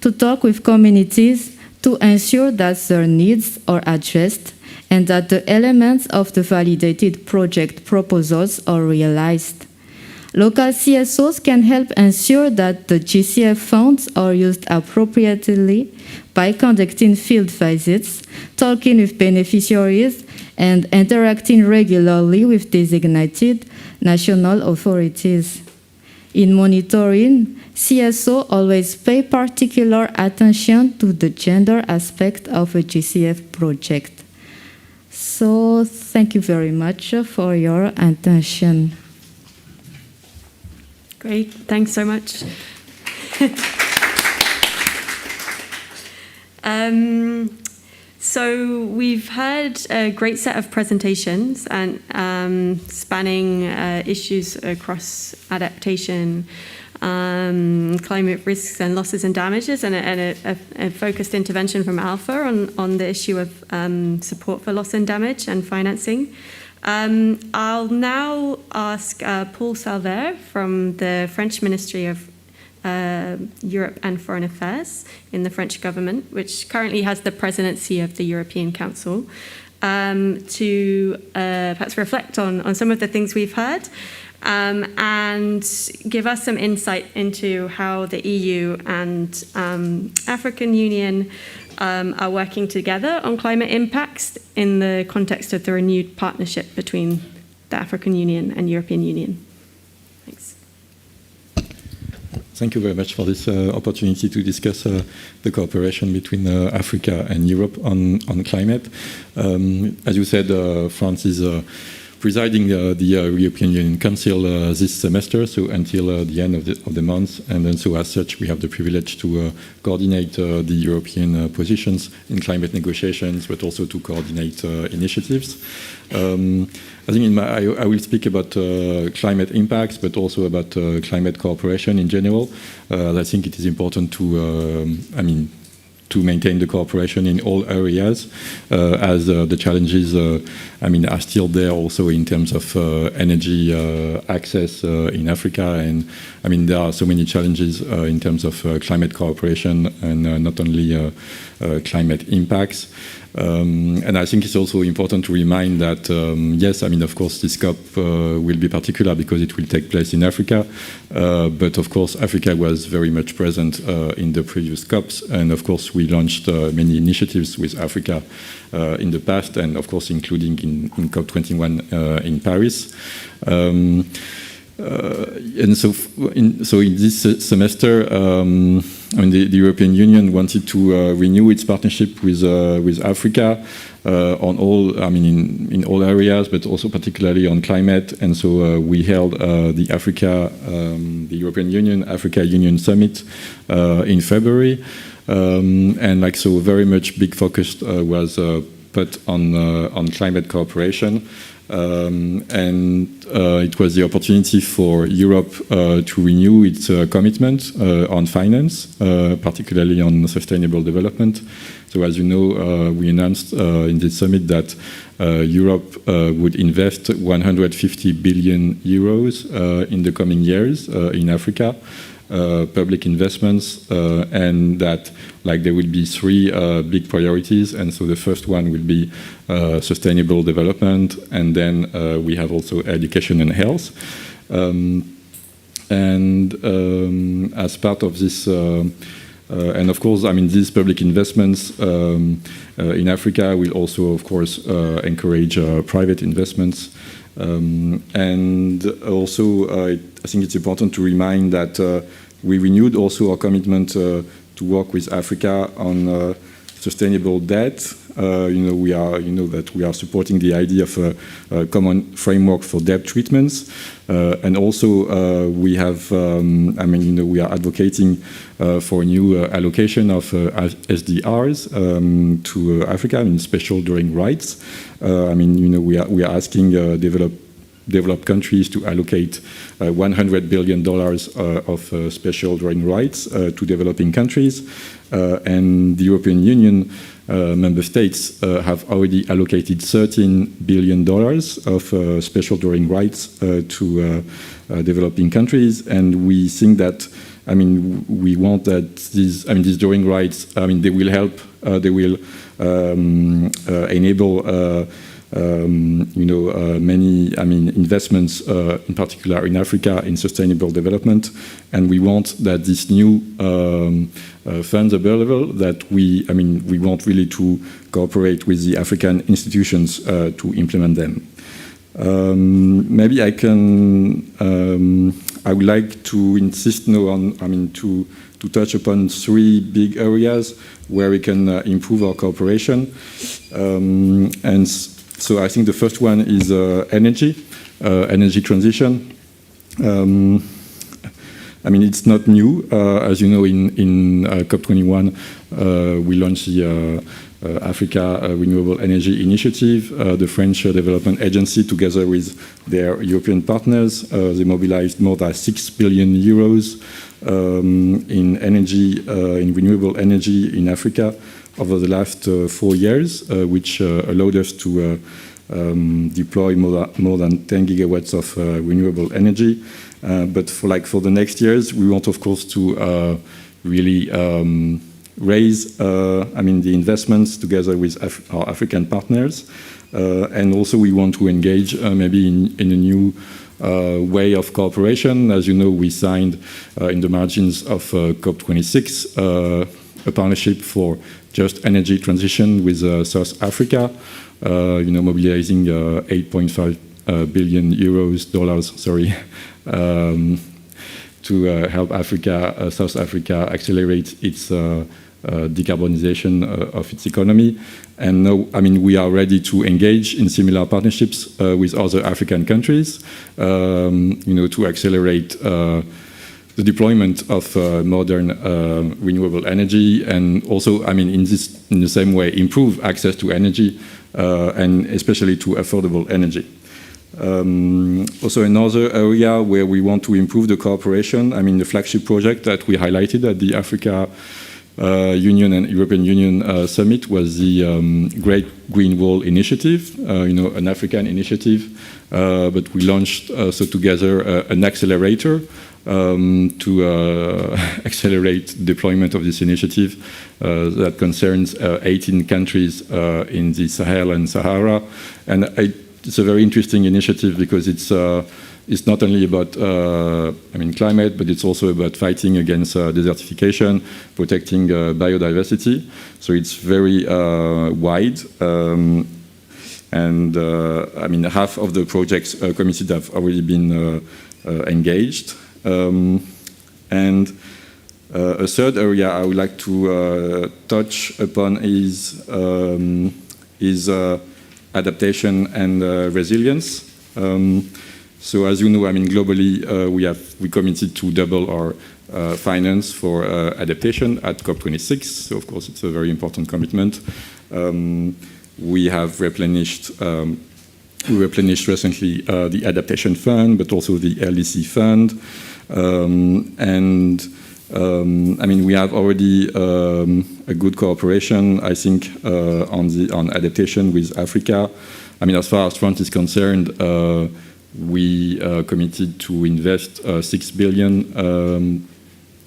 to talk with communities to ensure that their needs are addressed and that the elements of the validated project proposals are realized. Local CSOs can help ensure that the GCF funds are used appropriately by conducting field visits, talking with beneficiaries, and interacting regularly with designated national authorities. In monitoring, CSO always pay particular attention to the gender aspect of a GCF project. So thank you very much for your attention. Great, thanks so much. So we've had a great set of presentations and spanning issues across adaptation, climate risks and losses and damages, and a focused intervention from Alpha on the issue of support for loss and damage and financing. I'll now ask Paul Salvert from the French Ministry of Europe and Foreign Affairs in the French government, which currently has the presidency of the European Council, to perhaps reflect on some of the things we've heard and give us some insight into how the EU and African Union are working together on climate impacts in the context of the renewed partnership between the African Union and European Union. Thanks. Thank you very much for this opportunity to discuss the cooperation between Africa and Europe on climate. As you said, France is presiding the European Union Council this semester, so until the end of the month, and then so as such we have the privilege to coordinate the European positions in climate negotiations, but also to coordinate initiatives. I think I will speak about climate impacts, but also about climate cooperation in general. I think it is important to maintain the cooperation in all areas, as the challenges, are still there also in terms of energy access in Africa, and there are so many challenges in terms of climate cooperation and not only climate impacts. And I think it's also important to remind that, yes, of course, this COP will be particular because it will take place in Africa, but of course, Africa was very much present in the previous COPs, and of course, we launched many initiatives with Africa in the past, and of course, including in COP27 in Paris. And so in this semester, the European Union wanted to renew its partnership with Africa on all, in all areas, but also particularly on climate. And so we held the European Union Africa Union Summit in February, and so very much big focus was put on climate cooperation. And it was the opportunity for Europe to renew its commitment on finance, particularly on sustainable development. So as you know, we announced in this summit that Europe would invest 150 billion euros in the coming years in Africa. Public investments, and that there will be three big priorities. And so the first one will be sustainable development, and then we have also education and health. As part of this, and of course, these public investments in Africa will also, of course, encourage private investments. And also, I think it's important to remind that we renewed also our commitment to work with Africa on sustainable debt. That we are supporting the idea of a common framework for debt treatments, and also we have, we are advocating for a new allocation of SDRs to Africa, special drawing rights. We are asking developed countries to allocate $100 billion of special drawing rights to developing countries. And the European Union member states have already allocated $13 billion of special drawing rights to developing countries. And we think that, we want that these drawing rights, they will help, they will enable many investments, in particular in Africa, in sustainable development, and we want that this new funds available, that we want really to cooperate with the African institutions to implement them. Maybe I would like to insist now on, to touch upon 3 big areas where we can improve our cooperation. And so I think the first one is energy transition. It's not new. As you know, in COP21, we launched the Africa Renewable Energy Initiative. The French Development Agency, together with their European partners, they mobilized more than 6 billion euros in energy, in renewable energy in Africa over the last 4 years, which allowed us to deploy more than 10 gigawatts of renewable energy. But for the next years, we want, of course, to really raise the investments together with our African partners. And also we want to engage maybe in a new way of cooperation. As you know, we signed in the margins of COP26 a partnership for just energy transition with South Africa, mobilizing 8.5 billion dollars, to help South Africa accelerate its decarbonization of its economy. And now, we are ready to engage in similar partnerships with other African countries, to accelerate the deployment of modern renewable energy, and also, in the same way, improve access to energy, and especially to affordable energy. Also, another area where we want to improve the cooperation, the flagship project that we highlighted at the Africa Union and European Union Summit was the Great Green Wall Initiative, an African initiative, but we launched together an accelerator to accelerate deployment of this initiative that concerns 18 countries in the Sahel and Sahara. And it's a very interesting initiative because it's not only about climate, but it's also about fighting against desertification, protecting biodiversity. So it's very wide. And half of the projects committed have already been engaged. And a third area I would like to touch upon is adaptation and resilience. So as you know, globally, we committed to double our finance for adaptation at COP26. So of course, it's a very important commitment. We have replenished. We replenished recently the Adaptation Fund, but also the LDC Fund. We have already a good cooperation, I think, on adaptation with Africa. As far as France is concerned, we committed to invest 6 billion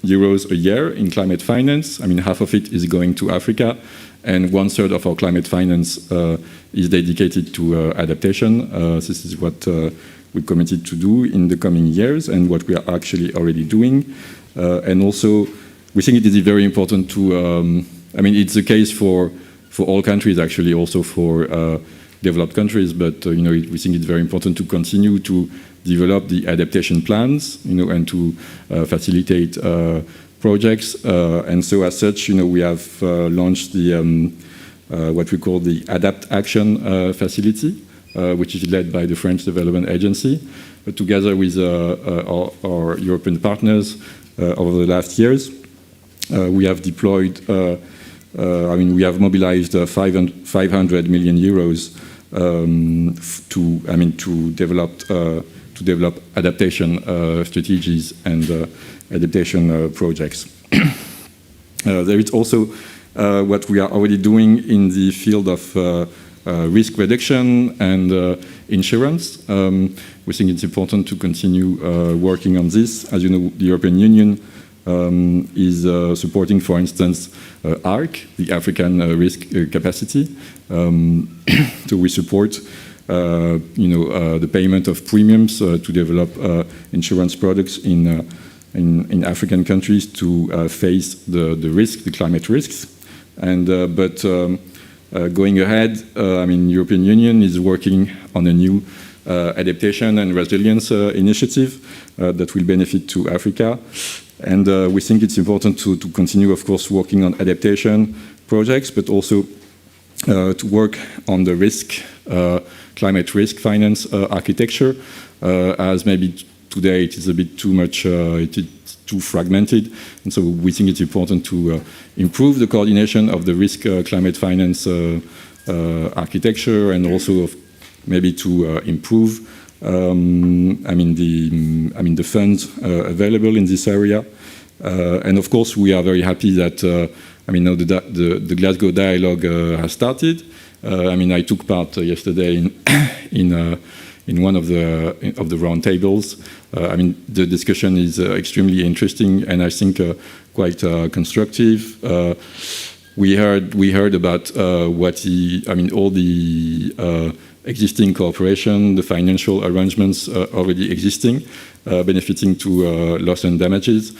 euros a year in climate finance. Half of it is going to Africa, and 1/3 of our climate finance is dedicated to adaptation. This is what we committed to do in the coming years, and what we are actually already doing. And also, we think it is very important to, it's the case for all countries, actually, also for developed countries, but we think it's very important to continue to develop the adaptation plans, and to facilitate projects. And so as such, we have launched the what we call the Adapt Action Facility, which is led by the French Development Agency, but together with our European partners over the last years. We have deployed, we have mobilized 500 million euros to develop adaptation strategies and adaptation projects. There is also what we are already doing in the field of risk reduction and insurance. We think it's important to continue working on this. As you know, the European Union is supporting, for instance, ARC, the African Risk Capacity. So we support the payment of premiums to develop insurance products in African countries to face the risk, the climate risks. And going ahead, European Union is working on a new Adaptation and Resilience initiative that will benefit to Africa. And we think it's important to continue, of course, working on adaptation projects, but also to work on the risk, climate risk finance architecture, as maybe today it is a bit too much, it is too fragmented. And so we think it's important to improve the coordination of the risk climate finance architecture, and also maybe to improve the funds available in this area. And of course, we are very happy that now the Glasgow dialogue has started. I took part yesterday in one of the round tables. The discussion is extremely interesting, and I think quite constructive. We heard about all the existing cooperation, the financial arrangements already existing, benefiting to loss and damages.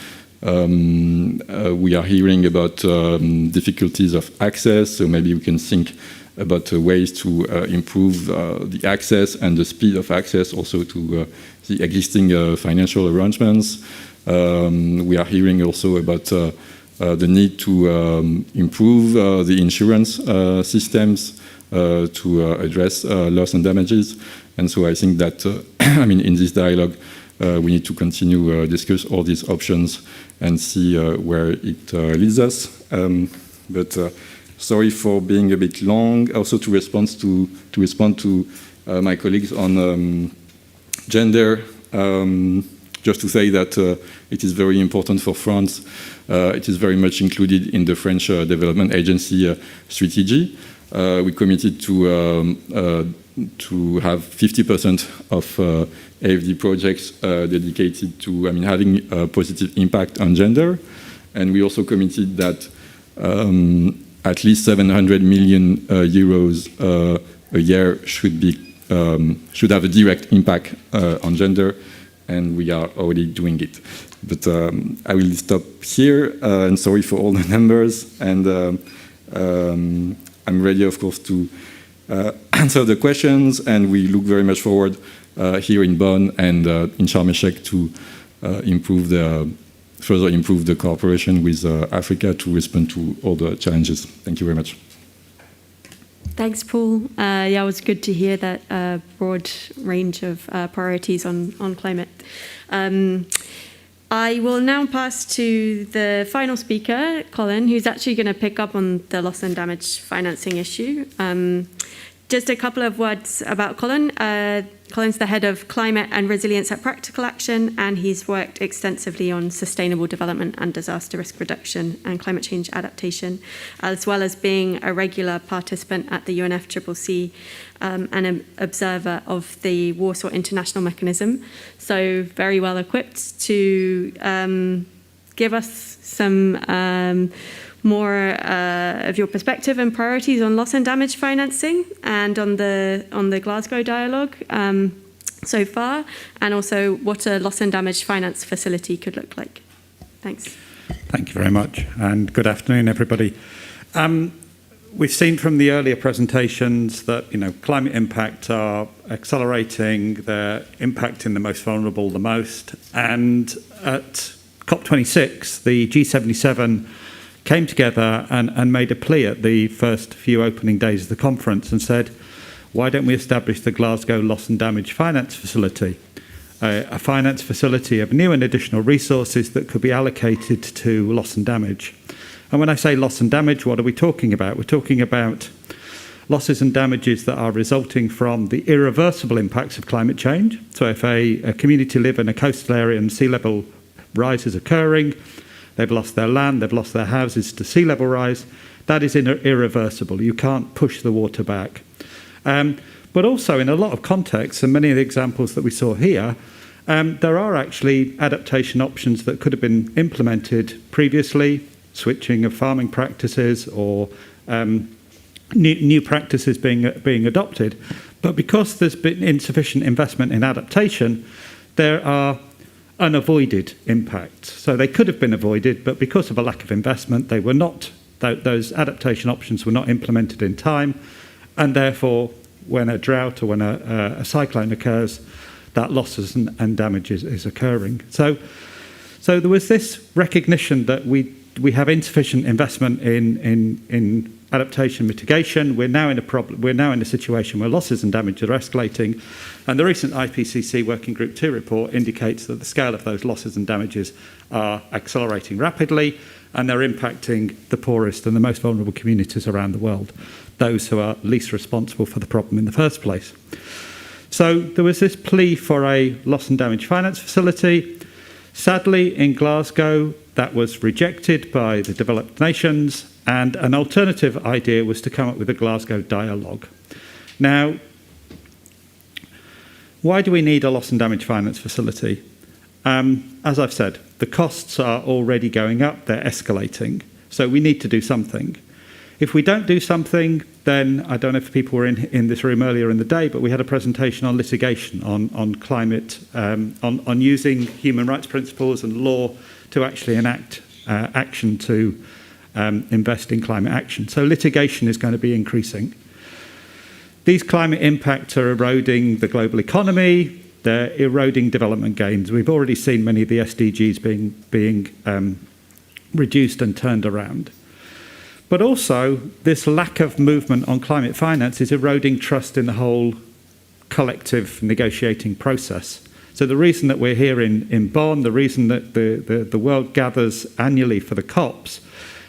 We are hearing about difficulties of access, so maybe we can think about ways to improve the access and the speed of access also to the existing financial arrangements. We are hearing also about the need to improve the insurance systems to address loss and damages. And so I think that, in this dialogue, we need to continue discuss all these options and see where it leads us. Sorry for being a bit long. Also to respond to my colleagues on gender. Just to say that it is very important for France. It is very much included in the French Development Agency strategy. We committed to have 50% of AFD projects dedicated to having a positive impact on gender. And we also committed that at least 700 million euros a year should have a direct impact on gender, and we are already doing it. But I will stop here, and sorry for all the numbers, and I'm ready, of course, to answer the questions, and we look very much forward here in Bonn and in Sharm el-Sheikh to further improve the cooperation with Africa to respond to all the challenges. Thank you very much. Thanks, Paul. It was good to hear that broad range of priorities on climate. I will now pass to the final speaker, Colin, who's actually going to pick up on the loss and damage financing issue. Just a couple of words about Colin. Colin's the head of climate and resilience at Practical Action, and he's worked extensively on sustainable development and disaster risk reduction and climate change adaptation, as well as being a regular participant at the UNFCCC and an observer of the Warsaw International Mechanism. So very well equipped to give us some more of your perspective and priorities on loss and damage financing and on the Glasgow dialogue so far, and also what a loss and damage finance facility could look like. Thanks. Thank you very much, and good afternoon, everybody. We've seen from the earlier presentations that climate impacts are accelerating, they're impacting the most vulnerable the most, and at COP26, the G77 came together and made a plea at the first few opening days of the conference and said, why don't we establish the Glasgow Loss and Damage Finance Facility, a finance facility of new and additional resources that could be allocated to loss and damage. And when I say loss and damage, what are we talking about? We're talking about losses and damages that are resulting from the irreversible impacts of climate change. So if a community live in a coastal area and sea level rise is occurring, they've lost their land, they've lost their houses to sea level rise, that is irreversible. You can't push the water back. But also in a lot of contexts, and many of the examples that we saw here, there are actually adaptation options that could have been implemented previously, switching of farming practices or new practices being adopted. But because there's been insufficient investment in adaptation, there are unavoided impacts. So they could have been avoided, but because of a lack of investment, they were not. Those adaptation options were not implemented in time, and therefore, when a drought or when a cyclone occurs, that losses and damage is occurring. So there was this recognition that we have insufficient investment in adaptation mitigation. We're now in a situation where losses and damage are escalating, and the recent IPCC Working Group 2 report indicates that the scale of those losses and damages are accelerating rapidly, and they're impacting the poorest and the most vulnerable communities around the world, those who are least responsible for the problem in the first place. So there was this plea for a loss and damage finance facility. Sadly, in Glasgow, that was rejected by the developed nations, and an alternative idea was to come up with a Glasgow dialogue. Now, why do we need a loss and damage finance facility? As I've said, the costs are already going up, they're escalating, so we need to do something. If we don't do something, then, I don't know if people were in this room earlier in the day, but we had a presentation on litigation, on climate, on using human rights principles and law to actually enact action to invest in climate action. So litigation is going to be increasing. These climate impacts are eroding the global economy, they're eroding development gains. We've already seen many of the SDGs being reduced and turned around. But also, this lack of movement on climate finance is eroding trust in the whole collective negotiating process. So the reason that we're here in Bonn, the reason that the world gathers annually for the COPs,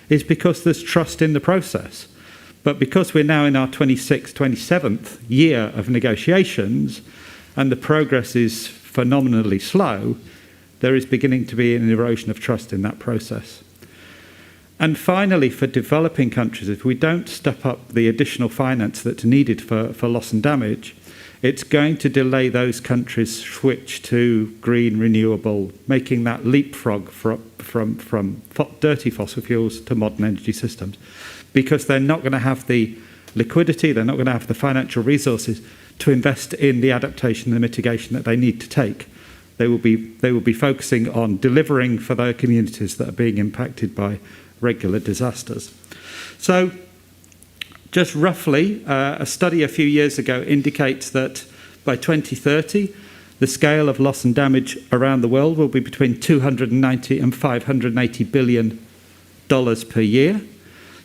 is because there's trust in the process. But because we're now in our 26th, 27th year of negotiations, and the progress is phenomenally slow, there is beginning to be an erosion of trust in that process. And finally, for developing countries, if we don't step up the additional finance that's needed for loss and damage, it's going to delay those countries' switch to green renewable, making that leapfrog from dirty fossil fuels to modern energy systems. Because they're not going to have the liquidity, they're not going to have the financial resources to invest in the adaptation and the mitigation that they need to take. They will be focusing on delivering for their communities that are being impacted by regular disasters. So, just roughly, a study a few years ago indicates that by 2030, the scale of loss and damage around the world will be between $290 and $580 billion per year.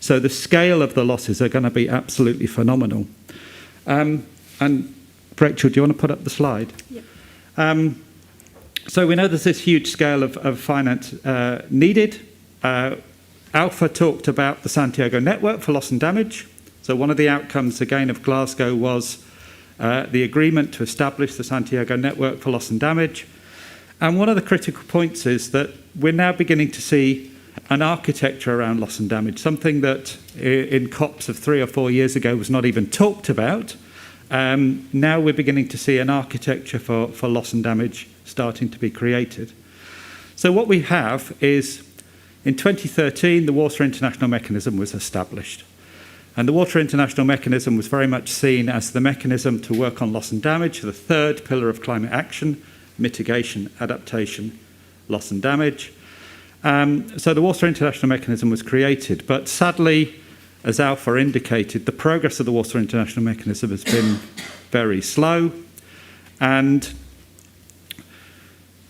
So the scale of the losses are going to be absolutely phenomenal. And Rachel, do you want to put up the slide? Yep. So we know there's this huge scale of finance needed. Alpha talked about the Santiago Network for loss and damage. So one of the outcomes, again, of Glasgow was the agreement to establish the Santiago Network for loss and damage. And one of the critical points is that we're now beginning to see an architecture around loss and damage, something that in COPs of 3 or 4 years ago was not even talked about. Now we're beginning to see an architecture for loss and damage starting to be created. So what we have is, in 2013, the Warsaw International Mechanism was established. And the Warsaw International Mechanism was very much seen as the mechanism to work on loss and damage, the third pillar of climate action, mitigation, adaptation, loss and damage. So the Warsaw International Mechanism was created, but sadly, as Alpha indicated, the progress of the Warsaw International Mechanism has been very slow, and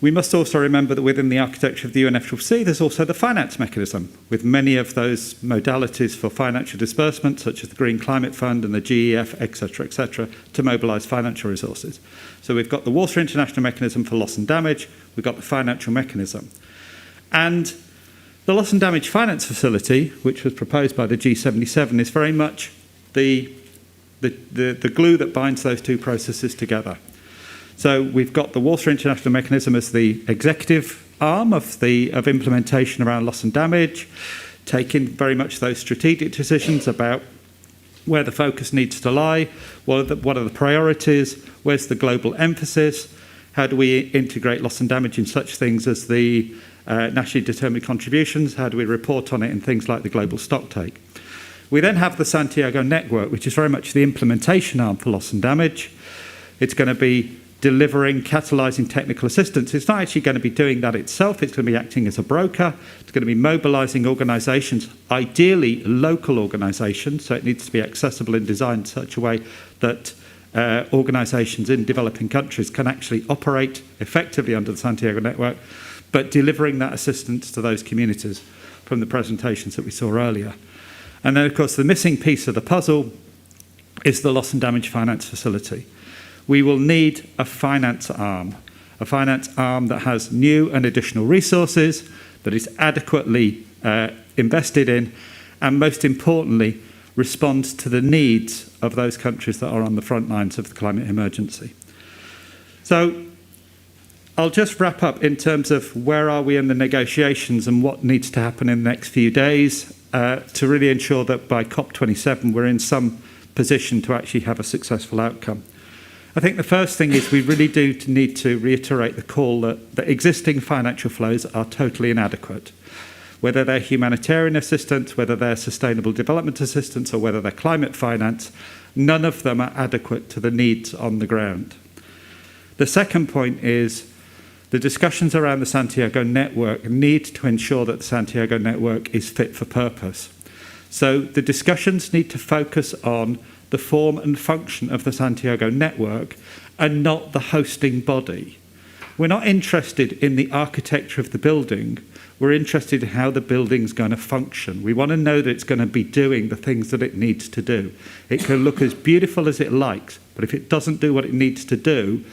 we must also remember that within the architecture of the UNFCCC, there's also the finance mechanism, with many of those modalities for financial disbursement, such as the Green Climate Fund and the GEF, etc., to mobilise financial resources. So we've got the Warsaw International Mechanism for loss and damage, we've got the financial mechanism. And the loss and damage finance facility, which was proposed by the G77, is very much the the glue that binds those two processes together. So we've got the Warsaw International Mechanism as the executive arm of implementation around loss and damage, taking very much those strategic decisions about where the focus needs to lie, what are the priorities, where's the global emphasis, how do we integrate loss and damage in such things as the nationally determined contributions, how do we report on it in things like the global stocktake. We then have the Santiago Network, which is very much the implementation arm for loss and damage. It's going to be delivering, catalysing technical assistance. It's not actually going to be doing that itself. It's going to be acting as a broker. It's going to be mobilising organisations, ideally local organisations, so it needs to be accessible and designed in such a way that organisations in developing countries can actually operate effectively under the Santiago Network, but delivering that assistance to those communities from the presentations that we saw earlier. And then, of course, the missing piece of the puzzle is the loss and damage finance facility. We will need a finance arm that has new and additional resources, that is adequately invested in, and most importantly, responds to the needs of those countries that are on the front lines of the climate emergency. So I'll just wrap up in terms of where are we in the negotiations and what needs to happen in the next few days to really ensure that by COP27 we're in some position to actually have a successful outcome. I think the first thing is we really do need to reiterate the call that the existing financial flows are totally inadequate. Whether they're humanitarian assistance, whether they're sustainable development assistance, or whether they're climate finance, none of them are adequate to the needs on the ground. The second point is the discussions around the Santiago Network need to ensure that the Santiago Network is fit for purpose. So the discussions need to focus on the form and function of the Santiago Network and not the hosting body. We're not interested in the architecture of the building. We're interested in how the building's going to function. We want to know that it's going to be doing the things that it needs to do. It can look as beautiful as it likes, but if it doesn't do what it needs to do,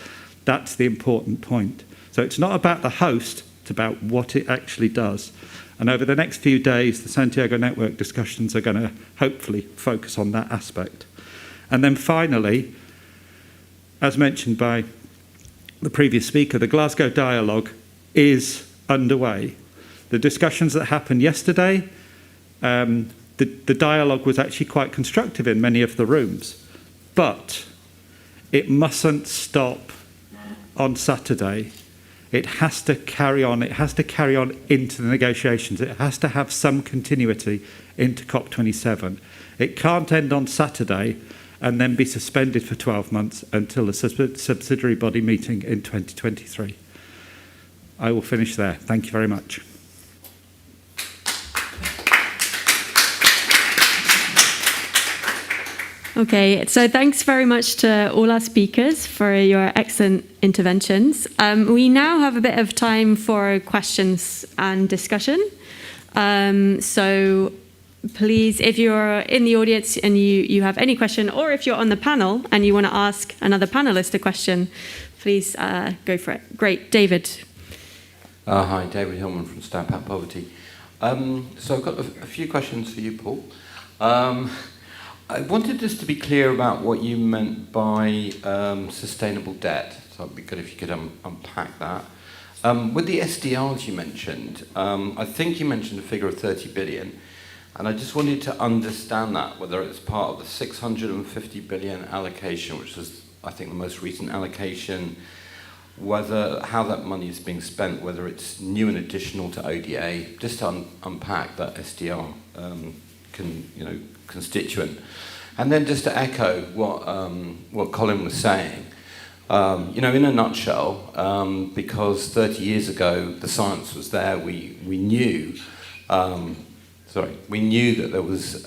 that's the important point. So it's not about the host, it's about what it actually does. And over the next few days, the Santiago Network discussions are going to hopefully focus on that aspect. And then finally, as mentioned by the previous speaker, the Glasgow dialogue is underway. The discussions that happened yesterday, the dialogue was actually quite constructive in many of the rooms, but it mustn't stop on Saturday. It has to carry on. It has to carry on into the negotiations. It has to have some continuity into COP27. It can't end on Saturday and then be suspended for 12 months until a subsidiary body meeting in 2023. I will finish there. Thank you very much. Okay, so thanks very much to all our speakers for your excellent interventions. We now have a bit of time for questions and discussion. So please, if you're in the audience and you have any question, or if you're on the panel and you want to ask another panelist a question, please go for it. Great, David. Hi, David Hillman from Stamp Out Poverty. So I've got a few questions for you, Paul. I wanted just to be clear about what you meant by sustainable debt. So it'd be good if you could unpack that. With the SDRs you mentioned, I think you mentioned a figure of 30 billion. And I just wanted to understand that, whether it's part of the 650 billion allocation, which was, I think, the most recent allocation, how that money is being spent, whether it's new and additional to ODA, just to unpack that SDR constituent. And then just to echo what Colin was saying, in a nutshell, because 30 years ago the science was there, we knew that there was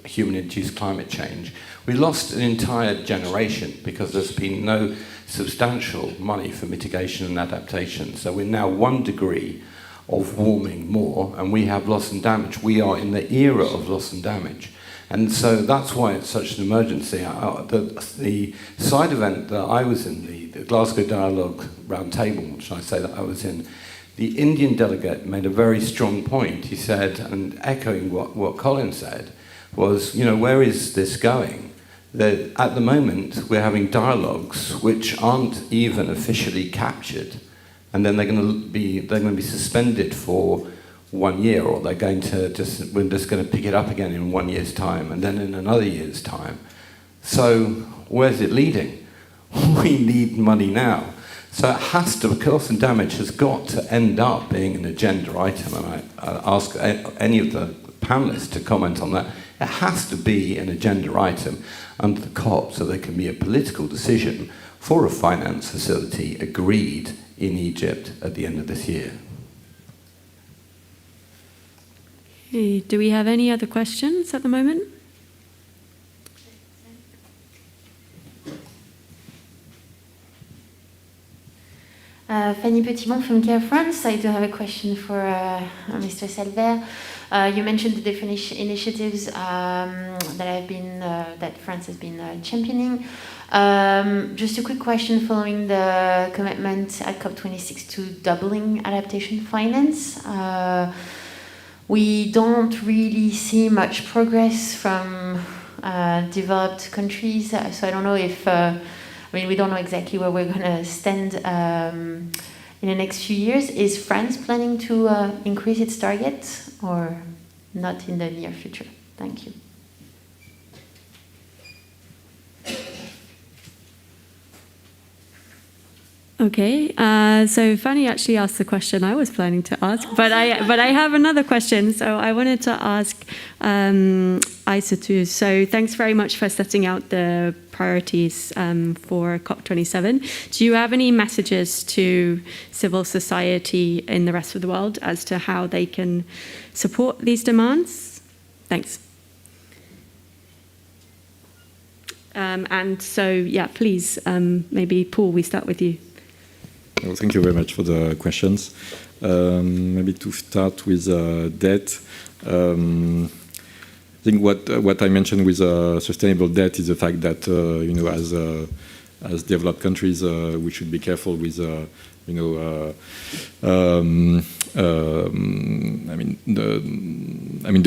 human-induced climate change. We lost an entire generation because there's been no substantial money for mitigation and adaptation. So we're now 1 degree of warming more, and we have loss and damage. We are in the era of loss and damage. And so that's why it's such an emergency. The side event that I was in, the Glasgow Dialogue Roundtable, which I say that I was in, the Indian delegate made a very strong point. He said, and echoing what Colin said, was, where is this going? that at the moment we're having dialogues which aren't even officially captured, and then they're going to be suspended for 1 year, or we're just going to pick it up again in 1 year's time, and then in another year's time. So where's it leading? We need money now. So it has to, cost and damage has got to end up being an agenda item, and I ask any of the panelists to comment on that. It has to be an agenda item under the COP so there can be a political decision for a finance facility agreed in Egypt at the end of this year. Okay, do we have any other questions at the moment? Fanny Petitbon from Care France. I do have a question for Mr. Salver. You mentioned the different initiatives that France has been championing. Just a quick question following the commitment at COP26 to doubling adaptation finance. We don't really see much progress from developed countries, so I don't know if we don't know exactly where we're going to stand in the next few years. Is France planning to increase its target, or not in the near future? Thank you. Okay, so Fanny actually asked the question I was planning to ask, but I have another question. So I wanted to ask Isa too. So thanks very much for setting out the priorities for COP27. Do you have any messages to civil society in the rest of the world as to how they can support these demands? Thanks. And so, yeah, please, maybe Paul, we start with you. Well, thank you very much for the questions. Maybe to start with debt. I think what I mentioned with sustainable debt is the fact that as developed countries, we should be careful with the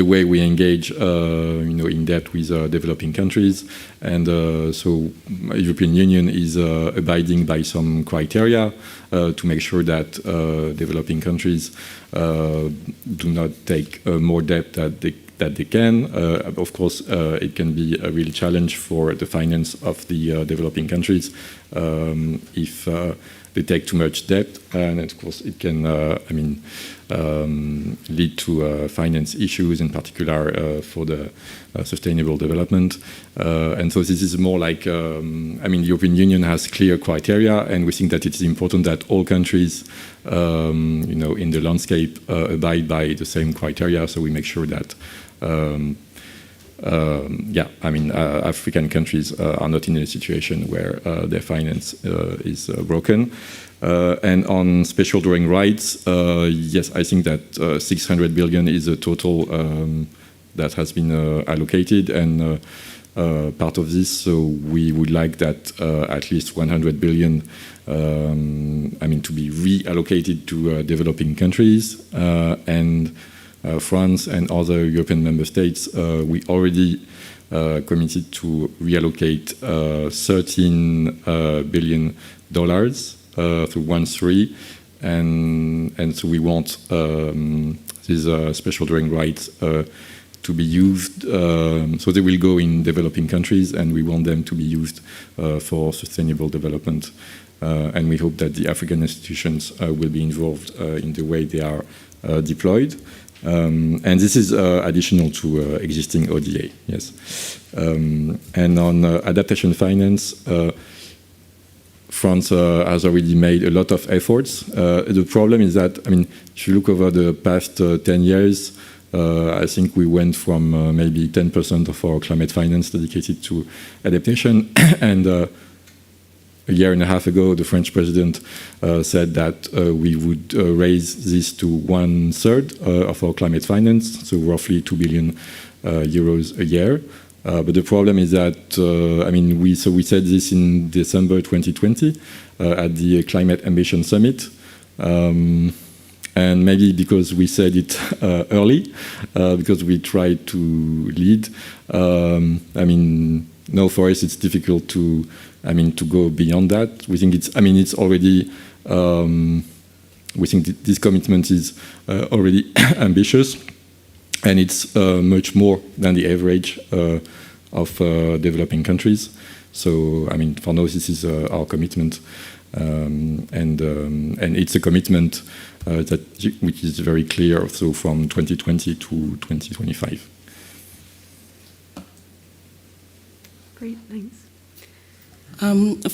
way we engage in debt with developing countries, and so European Union is abiding by some criteria to make sure that developing countries do not take more debt that they can. Of course, it can be a real challenge for the finance of the developing countries if they take too much debt, and of course it can lead to finance issues, in particular for the sustainable development. And so this is more like, the European Union has clear criteria, and we think that it is important that all countries, in the landscape abide by the same criteria. So we make sure that African countries are not in a situation where their finance is broken. And on special drawing rights, yes, I think that 600 billion is a total that has been allocated, and part of this, so we would like that at least 100 billion to be reallocated to developing countries, and France and other European member states, we already committed to reallocate $13 billion through 1.3, and so we want these special drawing rights to be used, so they will go in developing countries, and we want them to be used for sustainable development. And we hope that the African institutions will be involved in the way they are deployed. And this is additional to existing ODA, yes. And on adaptation finance, France has already made a lot of efforts. The problem is that, if you look over the past 10 years, I think we went from maybe 10% of our climate finance dedicated to adaptation, and a year and a half ago, the French president said that we would raise this to 1/3 of our climate finance, so roughly 2 billion euros a year. But the problem is that, we said this in December 2020 at the Climate Ambition Summit. And maybe because we said it early, because we tried to lead, now for us it's difficult to, to go beyond that. We think it's already, we think this commitment is already ambitious, and it's much more than the average of developing countries. So, for now, this is our commitment, and it's a commitment which is very clear. So, from 2020 to 2025. Great, thanks.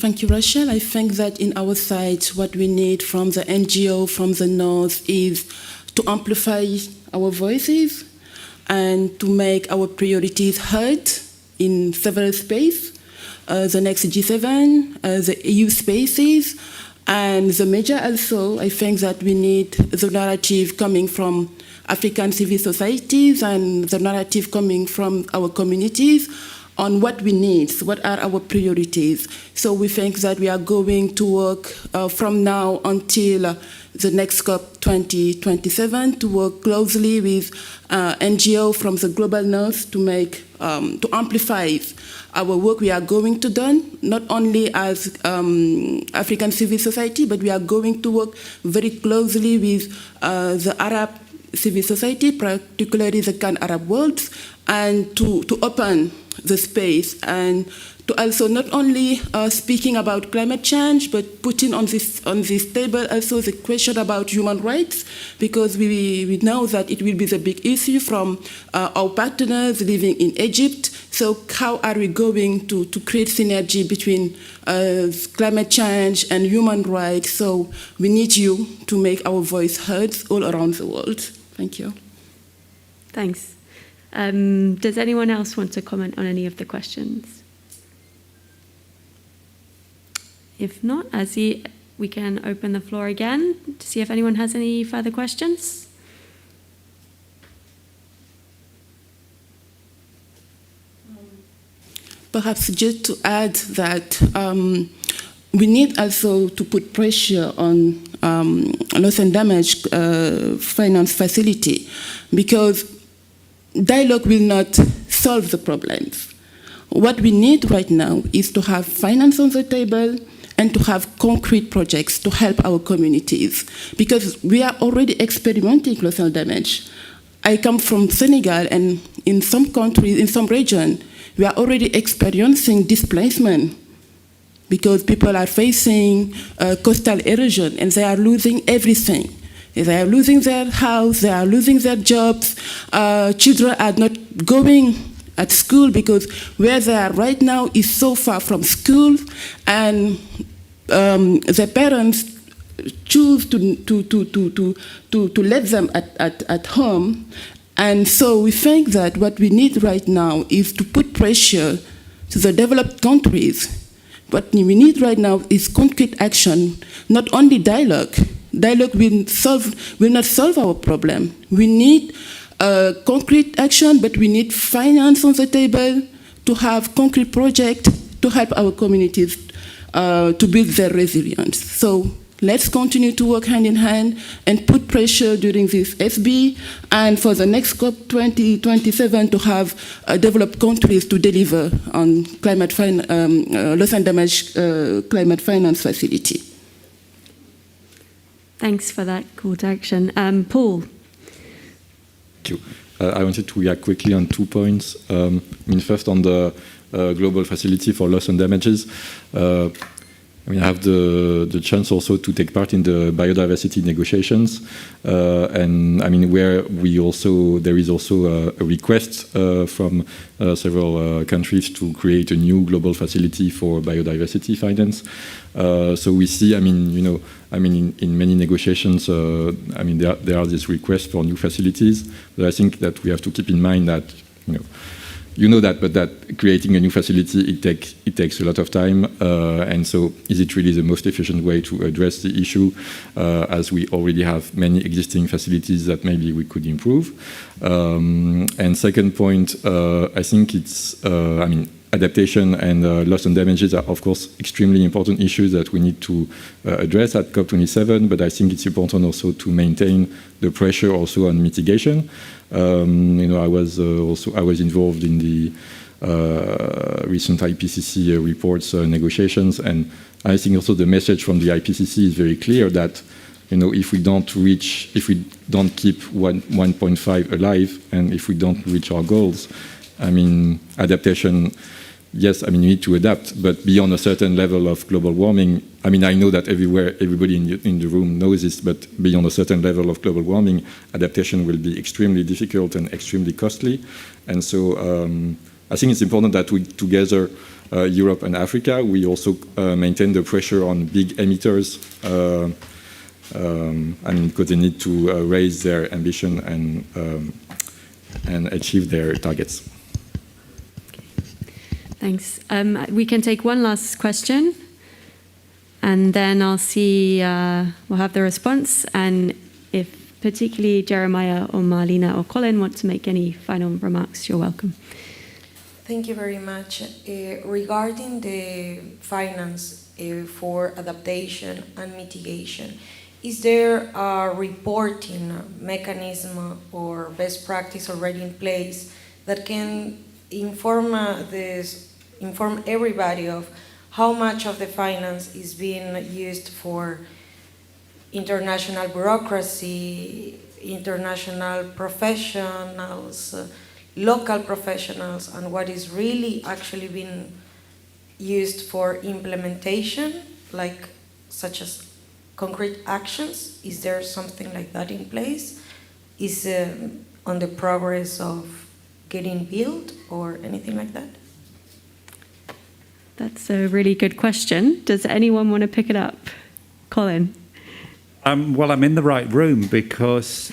Thank you, Rachel. I think that in our side, what we need from the NGO, from the North, is to amplify our voices and to make our priorities heard in several spaces. The next G7, the EU spaces, and the major also. I think that we need the narrative coming from African civil societies and the narrative coming from our communities on what we need, what are our priorities. So we think that we are going to work from now until the next COP 2027 to work closely with NGO from the global north to make, to amplify our work we are going to do, not only as African civil society, but we are going to work very closely with the Arab civil society, particularly the Arab world, and to open the space and to also not only speaking about climate change, but putting on this table also the question about human rights, because we know that it will be the big issue from our partners living in Egypt. So how are we going to create synergy between climate change and human rights? So we need you to make our voice heard all around the world. Thank you. Thanks. Does anyone else want to comment on any of the questions? If not, Azzy, we can open the floor again to see if anyone has any further questions. Perhaps just to add that we need also to put pressure on loss and damage finance facility, because dialogue will not solve the problems. What we need right now is to have finance on the table and to have concrete projects to help our communities, because we are already experimenting loss and damage. I come from Senegal, and in some countries, in some regions, we are already experiencing displacement because people are facing coastal erosion and they are losing everything. They are losing their house, they are losing their jobs. Children are not going at school because where they are right now is so far from school, and their parents choose to let them at home. And so we think that what we need right now is to put pressure to the developed countries. What we need right now is concrete action, not only dialogue. Dialogue will not solve our problem. We need concrete action, but we need finance on the table to have concrete projects to help our communities to build their resilience. So let's continue to work hand in hand and put pressure during this SB and for the next COP 2027 to have developed countries to deliver on loss and damage climate finance facility. Thanks for that call to action. Paul. Thank you. I wanted to react quickly on 2 points. First on the global facility for loss and damages. I have the chance also to take part in the biodiversity negotiations, and where there is also a request from several countries to create a new global facility for biodiversity finance. So we see, in many negotiations, there are these requests for new facilities, but I think that we have to keep in mind that, but that creating a new facility, it takes a lot of time, and so is it really the most efficient way to address the issue, as we already have many existing facilities that maybe we could improve. And second point, I think it's, adaptation and loss and damages are, of course, extremely important issues that we need to address at COP27, but I think it's important also to maintain the pressure also on mitigation. I was involved in the recent IPCC reports, negotiations, and I think also the message from the IPCC is very clear that, you know, if we don't keep 1.5 alive, and if we don't reach our goals, I mean, adaptation, yes, I mean, you need to adapt, but beyond a certain level of global warming, I mean, I know that everybody in the room knows this, but beyond a certain level of global warming, adaptation will be extremely difficult and extremely costly. And so I think it's important that we, together, Europe and Africa, we also maintain the pressure on big emitters, I mean, because they need to raise their ambition and achieve their targets. Thanks. We can take one last question, and then I'll see, we'll have the response, and if particularly Jeremiah or Marlena or Colin want to make any final remarks, you're welcome. Thank you very much. Regarding the finance for adaptation and mitigation, is there a reporting mechanism or best practice already in place that can inform everybody of how much of the finance is being used for international bureaucracy, international professionals, local professionals, and what is really actually being used for implementation, like such as concrete actions? Is there something like that in place? Is on the progress of getting built or anything like that? That's a really good question. Does anyone want to pick it up? Colin? Well, I'm in the right room because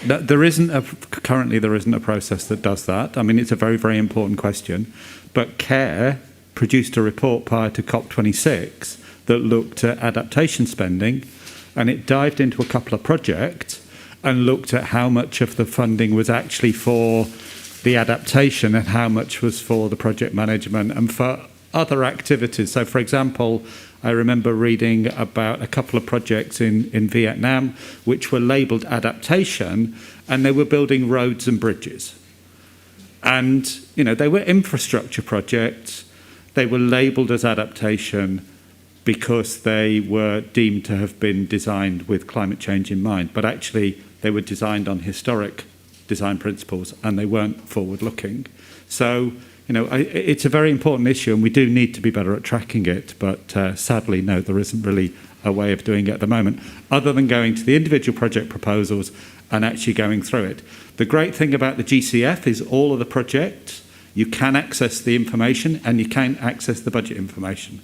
currently there isn't a process that does that. I mean, it's a very, very important question. But CARE produced a report prior to COP26 that looked at adaptation spending, and it dived into a couple of projects and looked at how much of the funding was actually for the adaptation and how much was for the project management and for other activities. So, for example, I remember reading about a couple of projects in Vietnam which were labelled adaptation, and they were building roads and bridges. And, you know, they were infrastructure projects. They were labelled as adaptation because they were deemed to have been designed with climate change in mind. But actually, they were designed on historic design principles, and they weren't forward-looking. So, you know, it's a very important issue, and we do need to be better at tracking it. But sadly, no, there isn't really a way of doing it at the moment, other than going to the individual project proposals and actually going through it. The great thing about the GCF is all of the projects, you can access the information and you can access the budget information.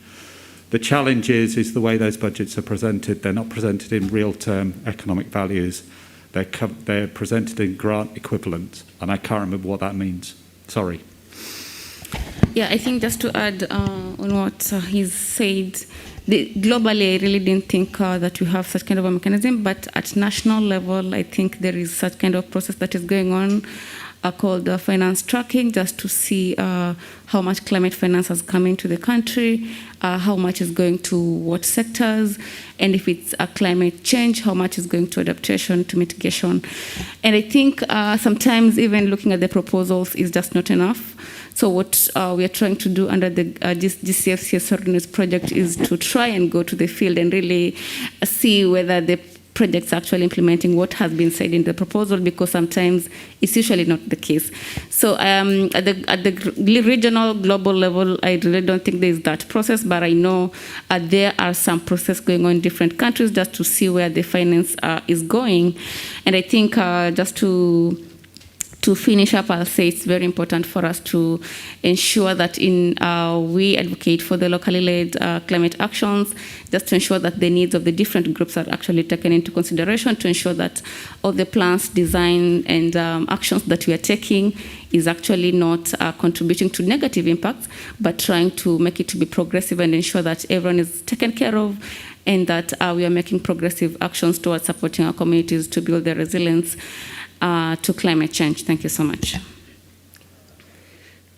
The challenge is the way those budgets are presented. They're not presented in real-term economic values. They're presented in grant equivalent, and I can't remember what that means. Sorry. Yeah, I think just to add on what he's said, globally, I really didn't think that we have such kind of a mechanism, but at national level, I think there is such kind of process that is going on called finance tracking, just to see how much climate finance has come into the country, how much is going to what sectors, and if it's a climate change, how much is going to adaptation, to mitigation. And I think sometimes even looking at the proposals is just not enough. So what we are trying to do under the GCF CSR Readiness project is to try and go to the field and really see whether the projects actually implementing what has been said in the proposal, because sometimes it's usually not the case. So at the regional, global level, I really don't think there is that process, but I know there are some process going on in different countries just to see where the finance is going. And I think just to finish up, I'll say it's very important for us to ensure that we advocate for the locally led climate actions, just to ensure that the needs of the different groups are actually taken into consideration, to ensure that all the plans, design, and actions that we are taking is actually not contributing to negative impacts, but trying to make it to be progressive and ensure that everyone is taken care of, and that we are making progressive actions towards supporting our communities to build their resilience to climate change. Thank you so much.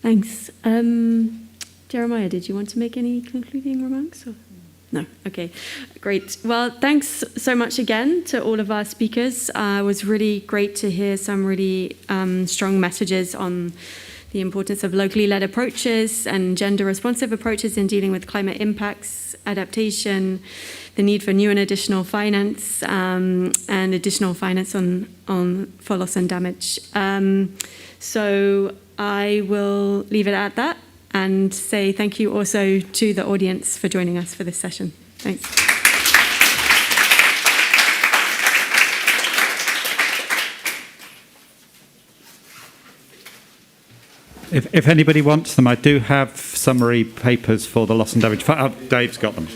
Thanks. Jeremiah, did you want to make any concluding remarks? Or? No? Okay, great. Well, thanks so much again to all of our speakers. It was really great to hear some really strong messages on the importance of locally led approaches and gender responsive approaches in dealing with climate impacts, adaptation, the need for new and additional finance, and additional finance for loss and damage. So I will leave it at that and say thank you also to the audience for joining us for this session. Thanks. If anybody wants them, I do have summary papers for the loss and damage. Dave's got them.